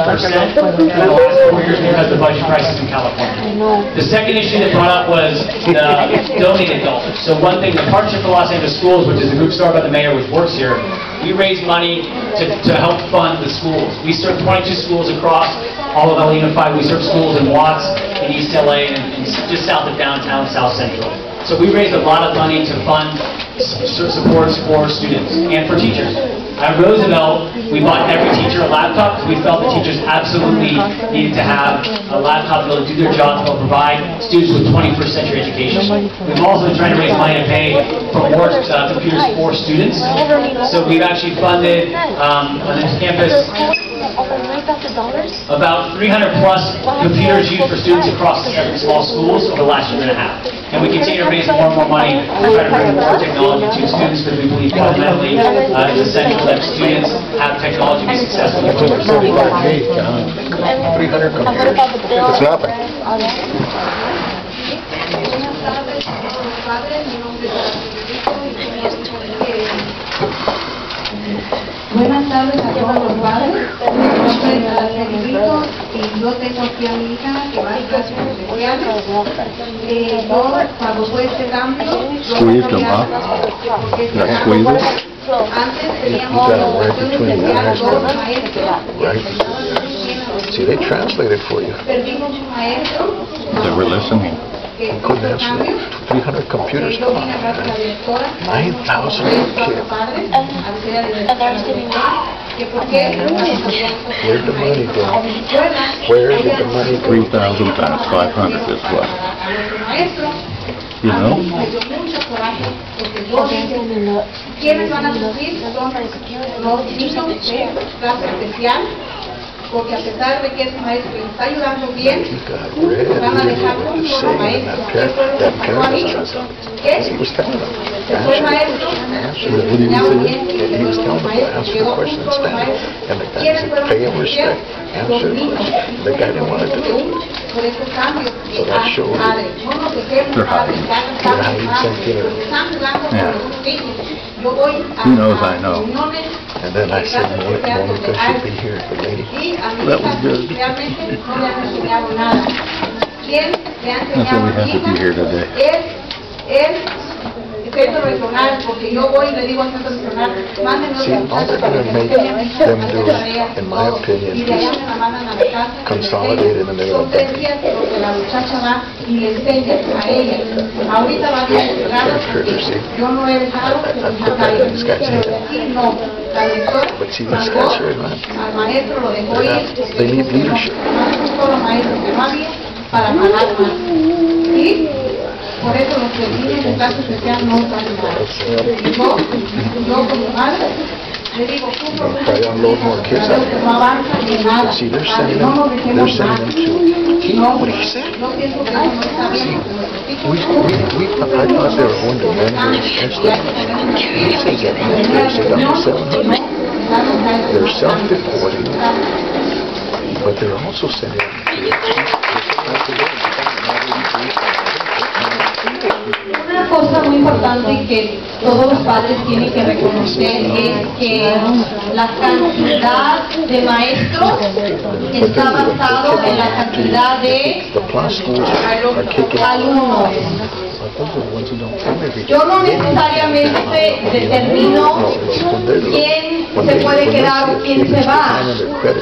the last 4 years because of the budget crisis in California. The second issue that brought up was the donated dollars. So one thing, the Partnership for Los Angeles Schools, which is a group started by the mayor, which works here, we raise money to help fund the schools. We serve 22 schools across all of LA Unified. We serve schools in Watts, in East LA, and just south of downtown, South Central. So we raised a lot of money to fund supports for students and for teachers. At Roosevelt, we bought every teacher a laptop because we felt the teachers absolutely needed to have a laptop to be able to do their job, to provide students with 21st century education. We've also been trying to raise money to pay for more computers for students. So we've actually funded on this campus about 300 plus computers used for students across 7 small schools over the last year and a half. And we continue to raise more and more money to try to bring more technology to students because we believe fundamentally it's essential that students have technology to be successful. 300 computers. It's nothing. Buenas tardes a todos los padres. Mi nombre es Enrico y yo tengo aquí a mi hija que va a clases especiales. Yo cuando fue este cambio, antes teníamos dos maestros. See, they translated for you. Perdimos un maestro. They were listening. Couldn't answer. 300 computers. 9,000 kids. Where'd the money go? Where did the money go? 3,000 times 500 is what? You know? ¿Quiénes van a sufrir? Son los niños de clase especial. Porque a pesar de que ese maestro le está ayudando bien, van a dejar un solo maestro. ¿Qué fue lo que pasó ahí? ¿Qué? Se fue el maestro, enseñaba bien, y se fue otro maestro, quedó un solo maestro. ¿Quiénes fueron los que los niños? Por estos cambios que padres, no nos dejemos padres, están jugando con los niños. Yo voy a reuniones. And then I said, Monica should be here, the lady. That was good. Realmente no le han enseñado nada. ¿Quién le ha That's why we enseñado have to be here today. Es centro regional, porque yo voy y le digo al centro regional, mándenos See, all they're going to make them do, in my opinion, is consolidate it and they're going to dump it. La muchacha va y le enseña a ella. Ahorita va a yo no he dejado que me no. But see, these guys are in line. Al maestro lo dejó ir. They need leadership. Solo maestro que va bien para pagar más. ¿Sí? Por eso los que vienen de clase especial no están igual. Yo como madre, Le digo, Try to unload more kids out there. no avanza ni nada. See, they're Para que sending no nos them dejemos to, mal. what did he say? No pienso que eso no está bien. I thought they were going to manage test it. He says that they're selling 700. They're self-reporting, but they're also sending them Una cosa muy importante que todos los padres tienen que reconocer es que la cantidad de maestros está basado en la cantidad de alumnos. Yo no necesariamente determino quién se puede quedar o quién se va.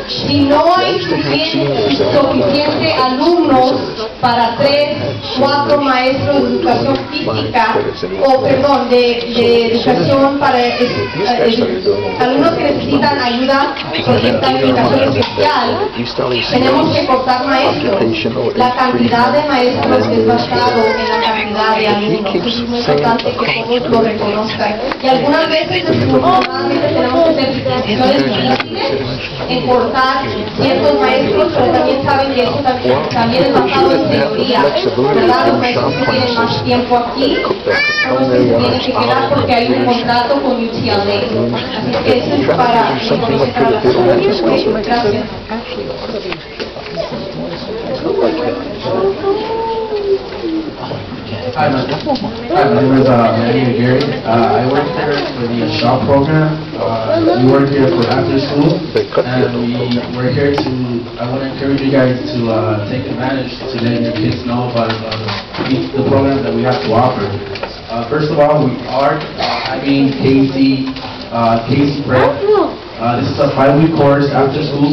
Si no hay suficiente alumnos para 3, 4 maestros de educación física, o perdón, de educación para alumnos que necesitan ayuda porque están en educación especial, tenemos que cortar maestros. La cantidad de maestros es basado en la cantidad de alumnos. Es muy importante que todos lo reconozcan. Y algunas veces desafortunadamente tenemos que hacer decisiones difíciles en cortar ciertos maestros, pero también saben que eso también es basado en teoría, ¿verdad? Los maestros que tienen más tiempo aquí son los que se tienen que quedar porque hay un contrato con UCLA. Así que eso es para reconocer a las personas. Gracias. Hi, my name is Manny Gary. I work here for the shop program. We work here for after school, and we're here to. I want to encourage you guys to take advantage to let your kids know about the program that we have to offer. First of all, we are having Casey Prep. This is a 5-week course after school,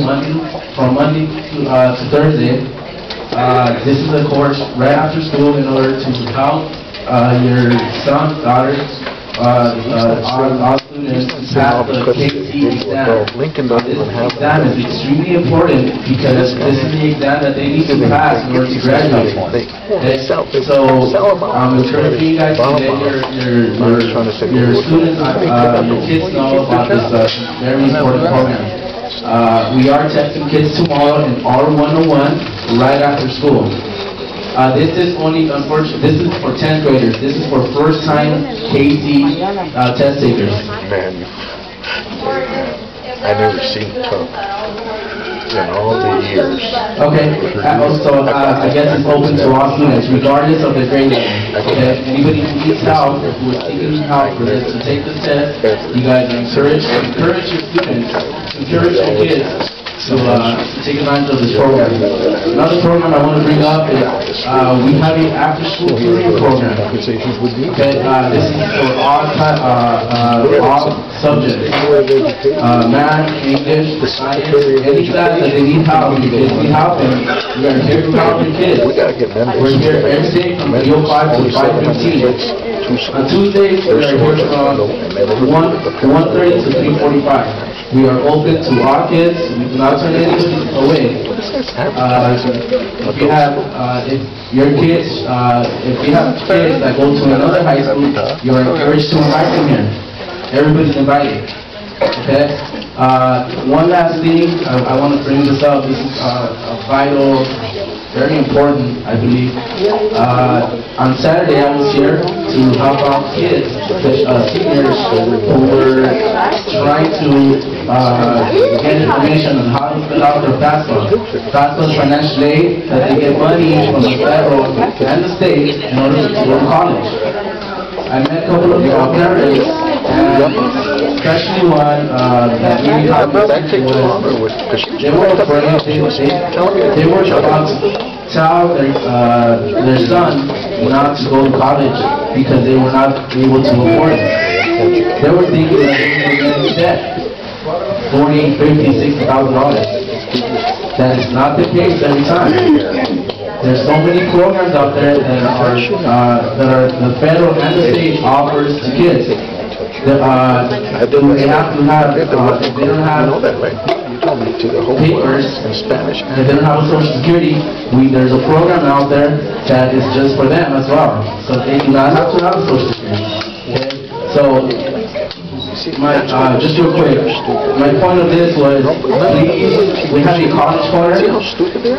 from Monday to Thursday. This is a course right after school in order to help your son, daughter, all students pass the KC exam. This exam is extremely important because this is the exam that they need to pass in order to graduate. Okay? So I'm encouraging you guys to let your students, your kids know about this very important program. We are testing kids tomorrow in R101 right after school. This is only, unfortunately, this is for 10th graders. This is for first-time KC test takers. Man, I never seen Trump in all the years. Okay, also, I guess it's open to all students, regardless of the grade level. Okay, anybody who needs help, who is seeking help for this, to take this test, you guys encourage your students, encourage your kids to take advantage of this program. Another program I want to bring up is we have an after-school tutoring program. Okay, this is for all subjects, math, English, science, any class that they need help. If they need help, and we are here to help your kids. We're here every day from 3:05 to 5:15. On Tuesdays, we are here from 1:30 to 3:45. We are open to all kids. We do not turn anyone away. If you have kids that go to another high school, you are encouraged to invite them here. Everybody's invited. Okay. One last thing, I want to bring this up. This is a vital, very important, I believe. On Saturday, I was here to help out kids, seniors who were trying to get information on how to fill out their FAFSA. FAFSA is financial aid that they get money from the federal and the state in order to go to college. I met a couple of parents, and especially one that really helped me was they were afraid, they were about to tell their son not to go to college because they were not able to afford it. They were thinking that they were going to get in debt, $40,000, $50,000, $60,000. That is not the case every time. There's so many programs out there that are the federal and the state offers to kids. They have to have, if they don't have papers, and if they don't have a social security, there's a program out there that is just for them as well. So they do not have to have a social security. Okay? just real quick, my point of this was, please, we have a college corner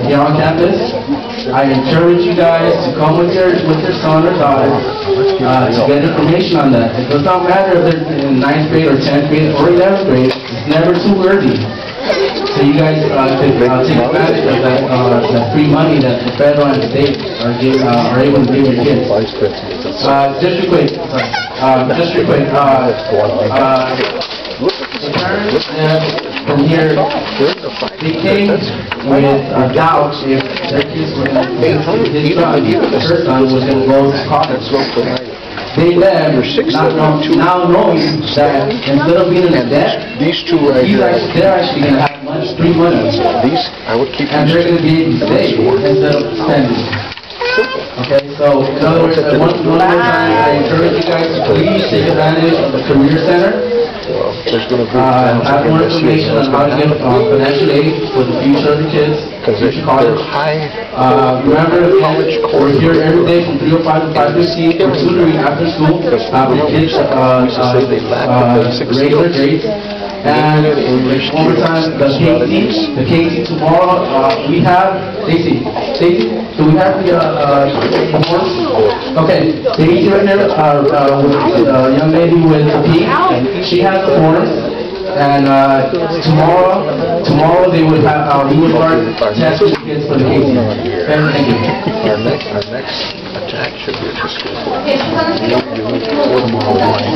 here on campus. I encourage you guys to come with your son or daughter to get information on that. It does not matter if they're in 9th grade or 10th grade or 11th grade. It's never too early. So you guys could take advantage of that free money that the federal and the state are able to give your kids. Just real quick. The parents from here, they came with doubts if their kids were going to, her son was going to go to college. They left now knowing that instead of being in debt, they're actually going to have free money. And they're going to be able to save instead of spending. Okay, so in other words, one more time, I encourage you guys to please take advantage of the Career Center. Have more information on how to get financial aid for the future of the kids, future college. Remember, we're here every day from 3:05 to 5:15 for tutoring after school. The kids regular grades. And one more time, the KC tomorrow, we have, Deasy, do we have the forms? Okay, Deasy right here, with the young lady with the P, she has the forms, and tomorrow they would have, we would start testing kids for the KC. Okay, thank you. Our next attack should be at the school. Before tomorrow morning.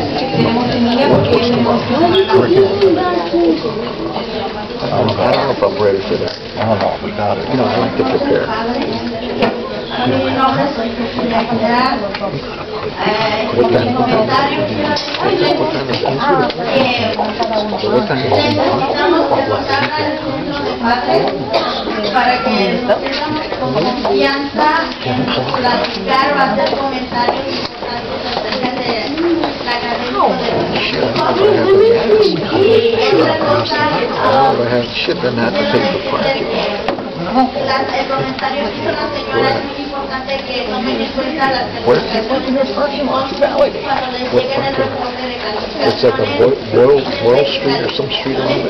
I don't know if I'm ready for that. I don't know, we got it. You know, I like to prepare. Para que nos tengamos confianza en platicar o hacer comentarios importantes acerca de la academia y otra cosa el comentario que hizo la señora es muy importante que tomen en cuenta las calificaciones cuando les lleguen el reporte de calificaciones. It's like a Boyle Street or some street on it.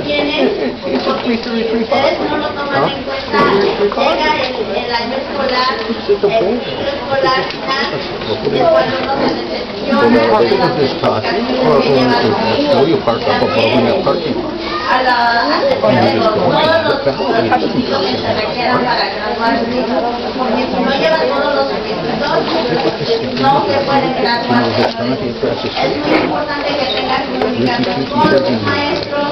Ustedes no lo toman en cuenta, llega el año escolar, el ciclo escolar final, es cuando uno se decepciona de las calificaciones que llevan los niños. A la secundaria con todos los requisitos que se requieran para graduarse, porque si no llevan todos los requisitos, no se pueden graduar. Es muy importante que tengan comunicación con sus maestros,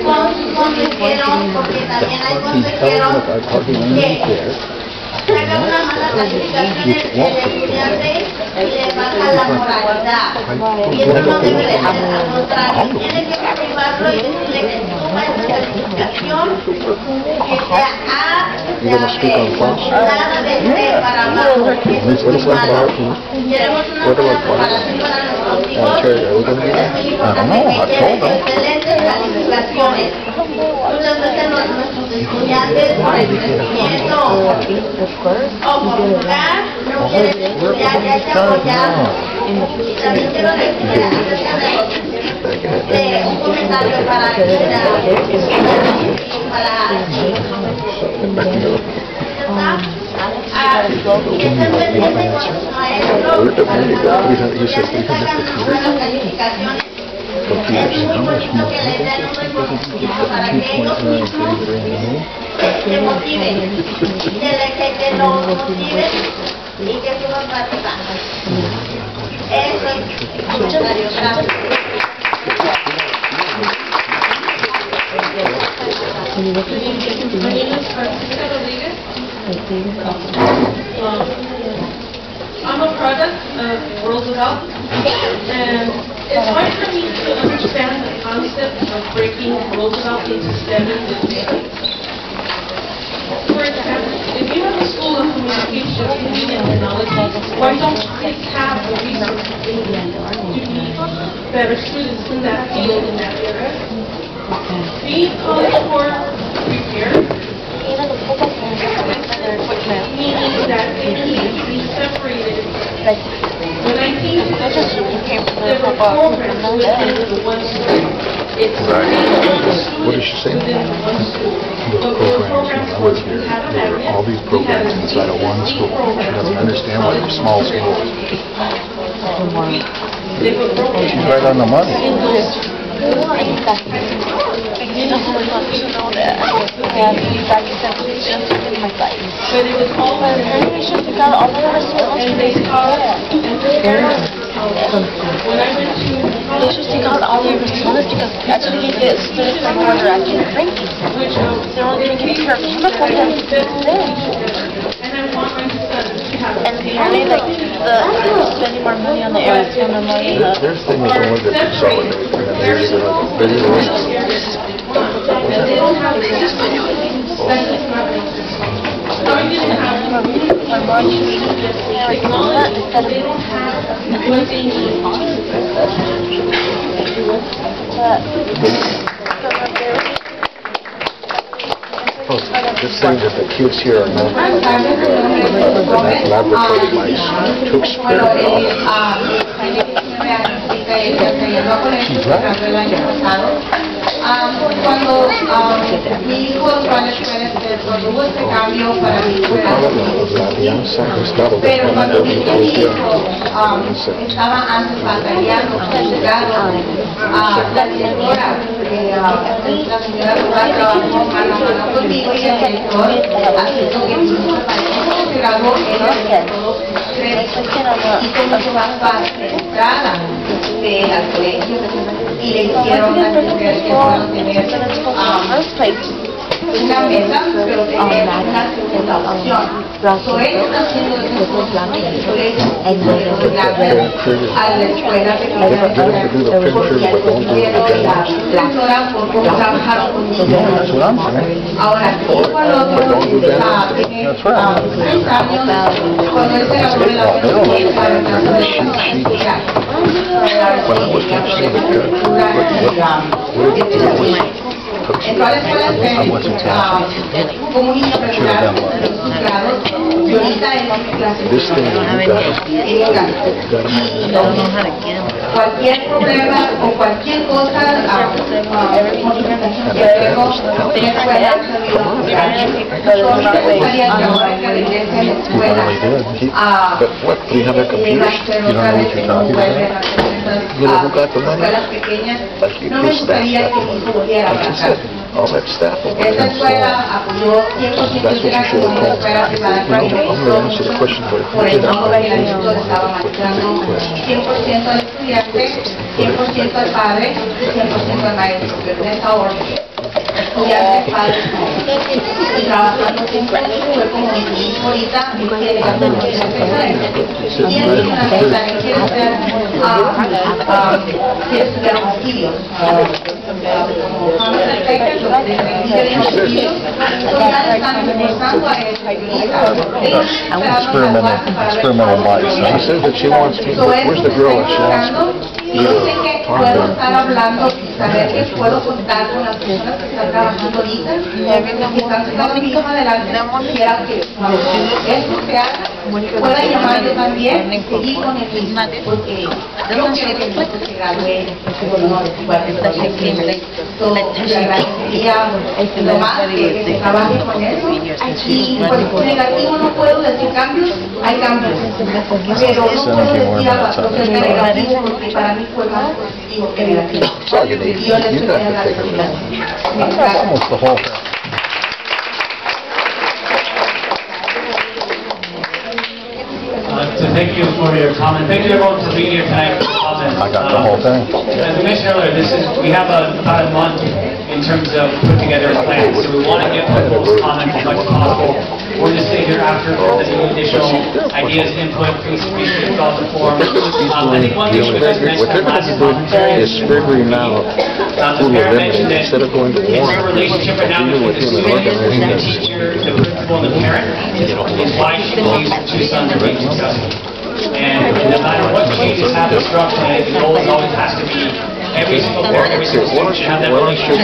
con sus consejeros, porque también hay consejeros que hagan una mala calificación el estudiante y le baja la moralidad. Y eso no debe de ser, al contrario, tiene que motivarlo y decirle que toma esa calificación, que sea A, nada de C para abajo, eso es muy malo. Queremos una buena preparación para nuestros hijos, es muy importante que lleven excelentes calificaciones. Muchas veces nuestros estudiantes por el crecimiento o por jugar no quieren estudiar, ya hay que apoyarlos. Y también quiero decirles acerca de un comentario para que estén pendientes con sus maestros que sacan unas buenas calificaciones. Es muy bonito que les den un reconocimiento para que ellos mismos se motiven, que los motiven y que suban para arriba. Eso es mi comentario. Gracias. I'm a product of Roosevelt, and it's hard for me to understand the concept of breaking Roosevelt into 7 disciplines. For example, if you have a school of communication, media, and technology, why don't you have the resources you need better students in that field, in that area? Being college for prepared, meaning that they need to be separated. When I think there were Right. What did she say? The programs, when I was here, there were all these programs inside of one school. She doesn't understand why they're small schools. She's right on the money. They should take out all the responsibilities because actually they get students from where they're actually drinking. They're only drinking pure chemical and apparently like they're spending more money on the air and more money on Their thing is only to consolidate and then they're just saying that the kids here are not that laboratory mice took spirit off. She's right. Cuando mi hijo fue a la escuela, cuando hubo este cambio para mi escuela, pero cuando mi hijo estaba antes batallando con su grado, la directora, la señora Rural trabajó mano a mano conmigo y el director haciendo que mi hijo se graduó en los todos créditos y como que más fácil de entrada al colegio y le hicieron entender que van a tener una mesa, pero tener una segunda opción. So ellos haciendo esos cursos en el colegio a la escuela pequeña porque al compañero y la profesora por cómo trabajaron con niños. Ahora, mi hijo al otro tiene 6 años, cuando él se graduó de la universidad para entrar a la escuela. En toda la escuela como un niño regular de sus grados y ahorita en clases cualquier problema o cualquier cosa modificación que vemos en la escuela yo me gustaría que ahora que regrese a la escuela escuelas pequeñas no me gustaría que mi hijo volviera a pasar. Esta escuela apoyó 100% era como una escuela privada que me gustó por el nombre que el director estaba marcando 100% al estudiante, 100% al padre, 100% al maestro, pero en esa orden. Estudiantes, padres, y trabajando siempre fue como mi hijo ahorita quiere hacer y es una meta, quiere estudiar homicidios. Experimental mice. She says that she wants me, where's the girl that she wants me? Yo sé que puedo estar hablando y saber que puedo contar con las personas que están trabajando ahorita, que están sacando mi hija adelante, quisiera que esto se haga, pueda llamar yo también y seguir con el mismo, porque yo quiero que mi hijo se gradúe le agradecería lo más que se trabaje con eso y pues negativo no puedo decir cambios, hay cambios, pero no puedo decir algo negativo porque para mí fue más positivo que negativo. Y yo les voy a dar las gracias. So thank you for your comment. Thank you everyone for being here tonight for the comments. I got the whole thing. As I mentioned earlier, we have about a month in terms of putting together a plan. So we want to get people's comments as much as possible. We're going to stay here after for any additional ideas, input, please fill out the form. I think one thing you guys mentioned in the last commentary is figuring out the parent mentioned that it's a relationship right now between the student, the teacher, the principal, and the parent is why she believes her 2 sons are being successful. And no matter what changes happen structurally, the goal always has to be every single parent, every single student should have that relationship.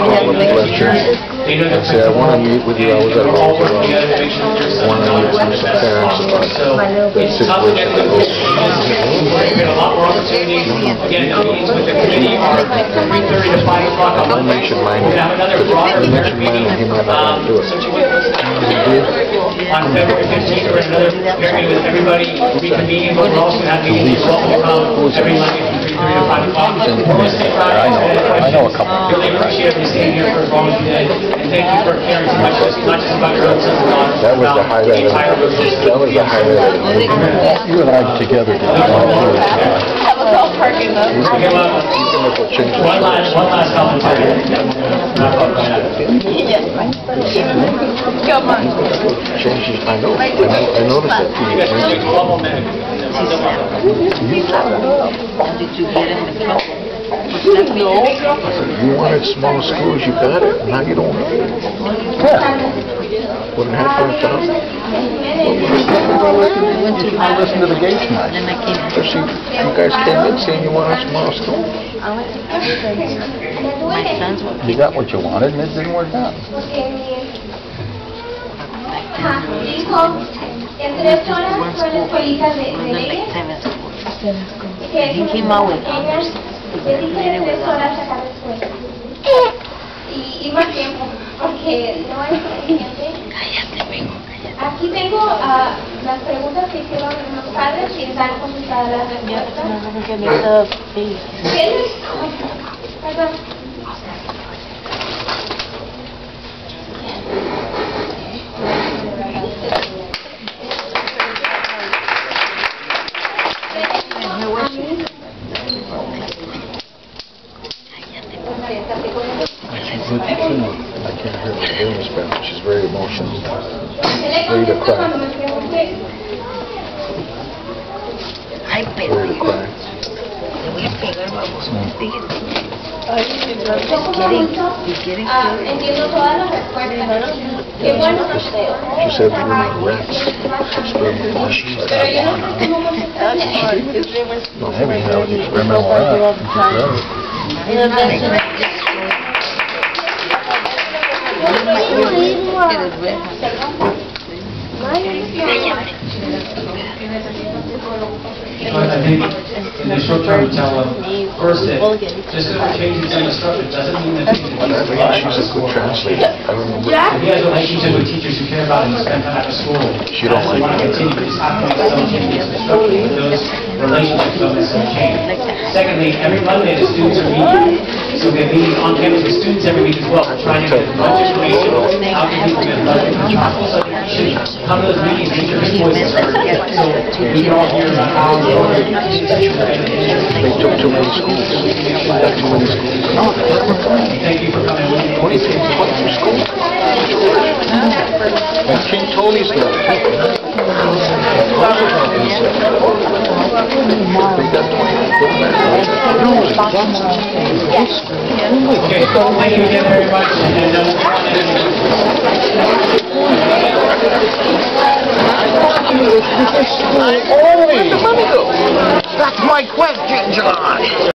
They know their Say, I want to meet with you. I was at all home. working together to make sure that your I want to meet with some parents about so it's tough to get the you get a lot more opportunity. Again, the meetings with the committee are 3:30 to 5 o'clock on Monday. We're going to have another broader parent meeting. On February 15th, we're going to have another parent meeting with everybody reconvening, but we're also going to have meetings as well every Monday from 3:30 to 5 o'clock. I know a couple. Really appreciate you staying here for as long as you did, and thank you for caring so much, not just about your own son and daughter, That was the highlight. That was the highlight. You and I together. That was all parking though. One last commentary. Come on. Changes. I know. I noticed that too. You guys can take one more minute. Did you get in the club? You wanted small schools, you got it. Now you don't. Wouldn't have 5,000. I listened to the Gates match. Especially you guys came in saying you wanted a small school. You got what you wanted and it didn't work out. Dijo en 3 horas fue la escuelita de leyes que son pequeñas. Le dije en 3 horas a cada escuela y más tiempo porque no es suficiente. Aquí tengo las preguntas que hicieron los padres y están contestadas las respuestas. Perdón. I can't hear my voice, but she's very emotional. Ready to cry. Ready to cry. Entiendo todas las respuestas. Qué bueno que veo. She said we were rats. Explain why she said that. No, maybe that was experimental. I think in the short term, tell them first that just because we're changing some of the structure doesn't mean that She's a good translator. I remember. you guys are relationships with teachers who care about and spend time after school. She don't like want to continue, but just have to make some changes to the structure. Those relationships don't necessarily change. Secondly, every Monday the students are meeting. So we're meeting on campus with students every week as well. We're trying to get as much information out to people as much as possible. So you should come to those meetings and hear your voices. So we can all hear about how They took too many schools. Got too many schools. No, thank you for coming. 22 schools. And King Tony's there. They got 20. Okay, thank you again very much.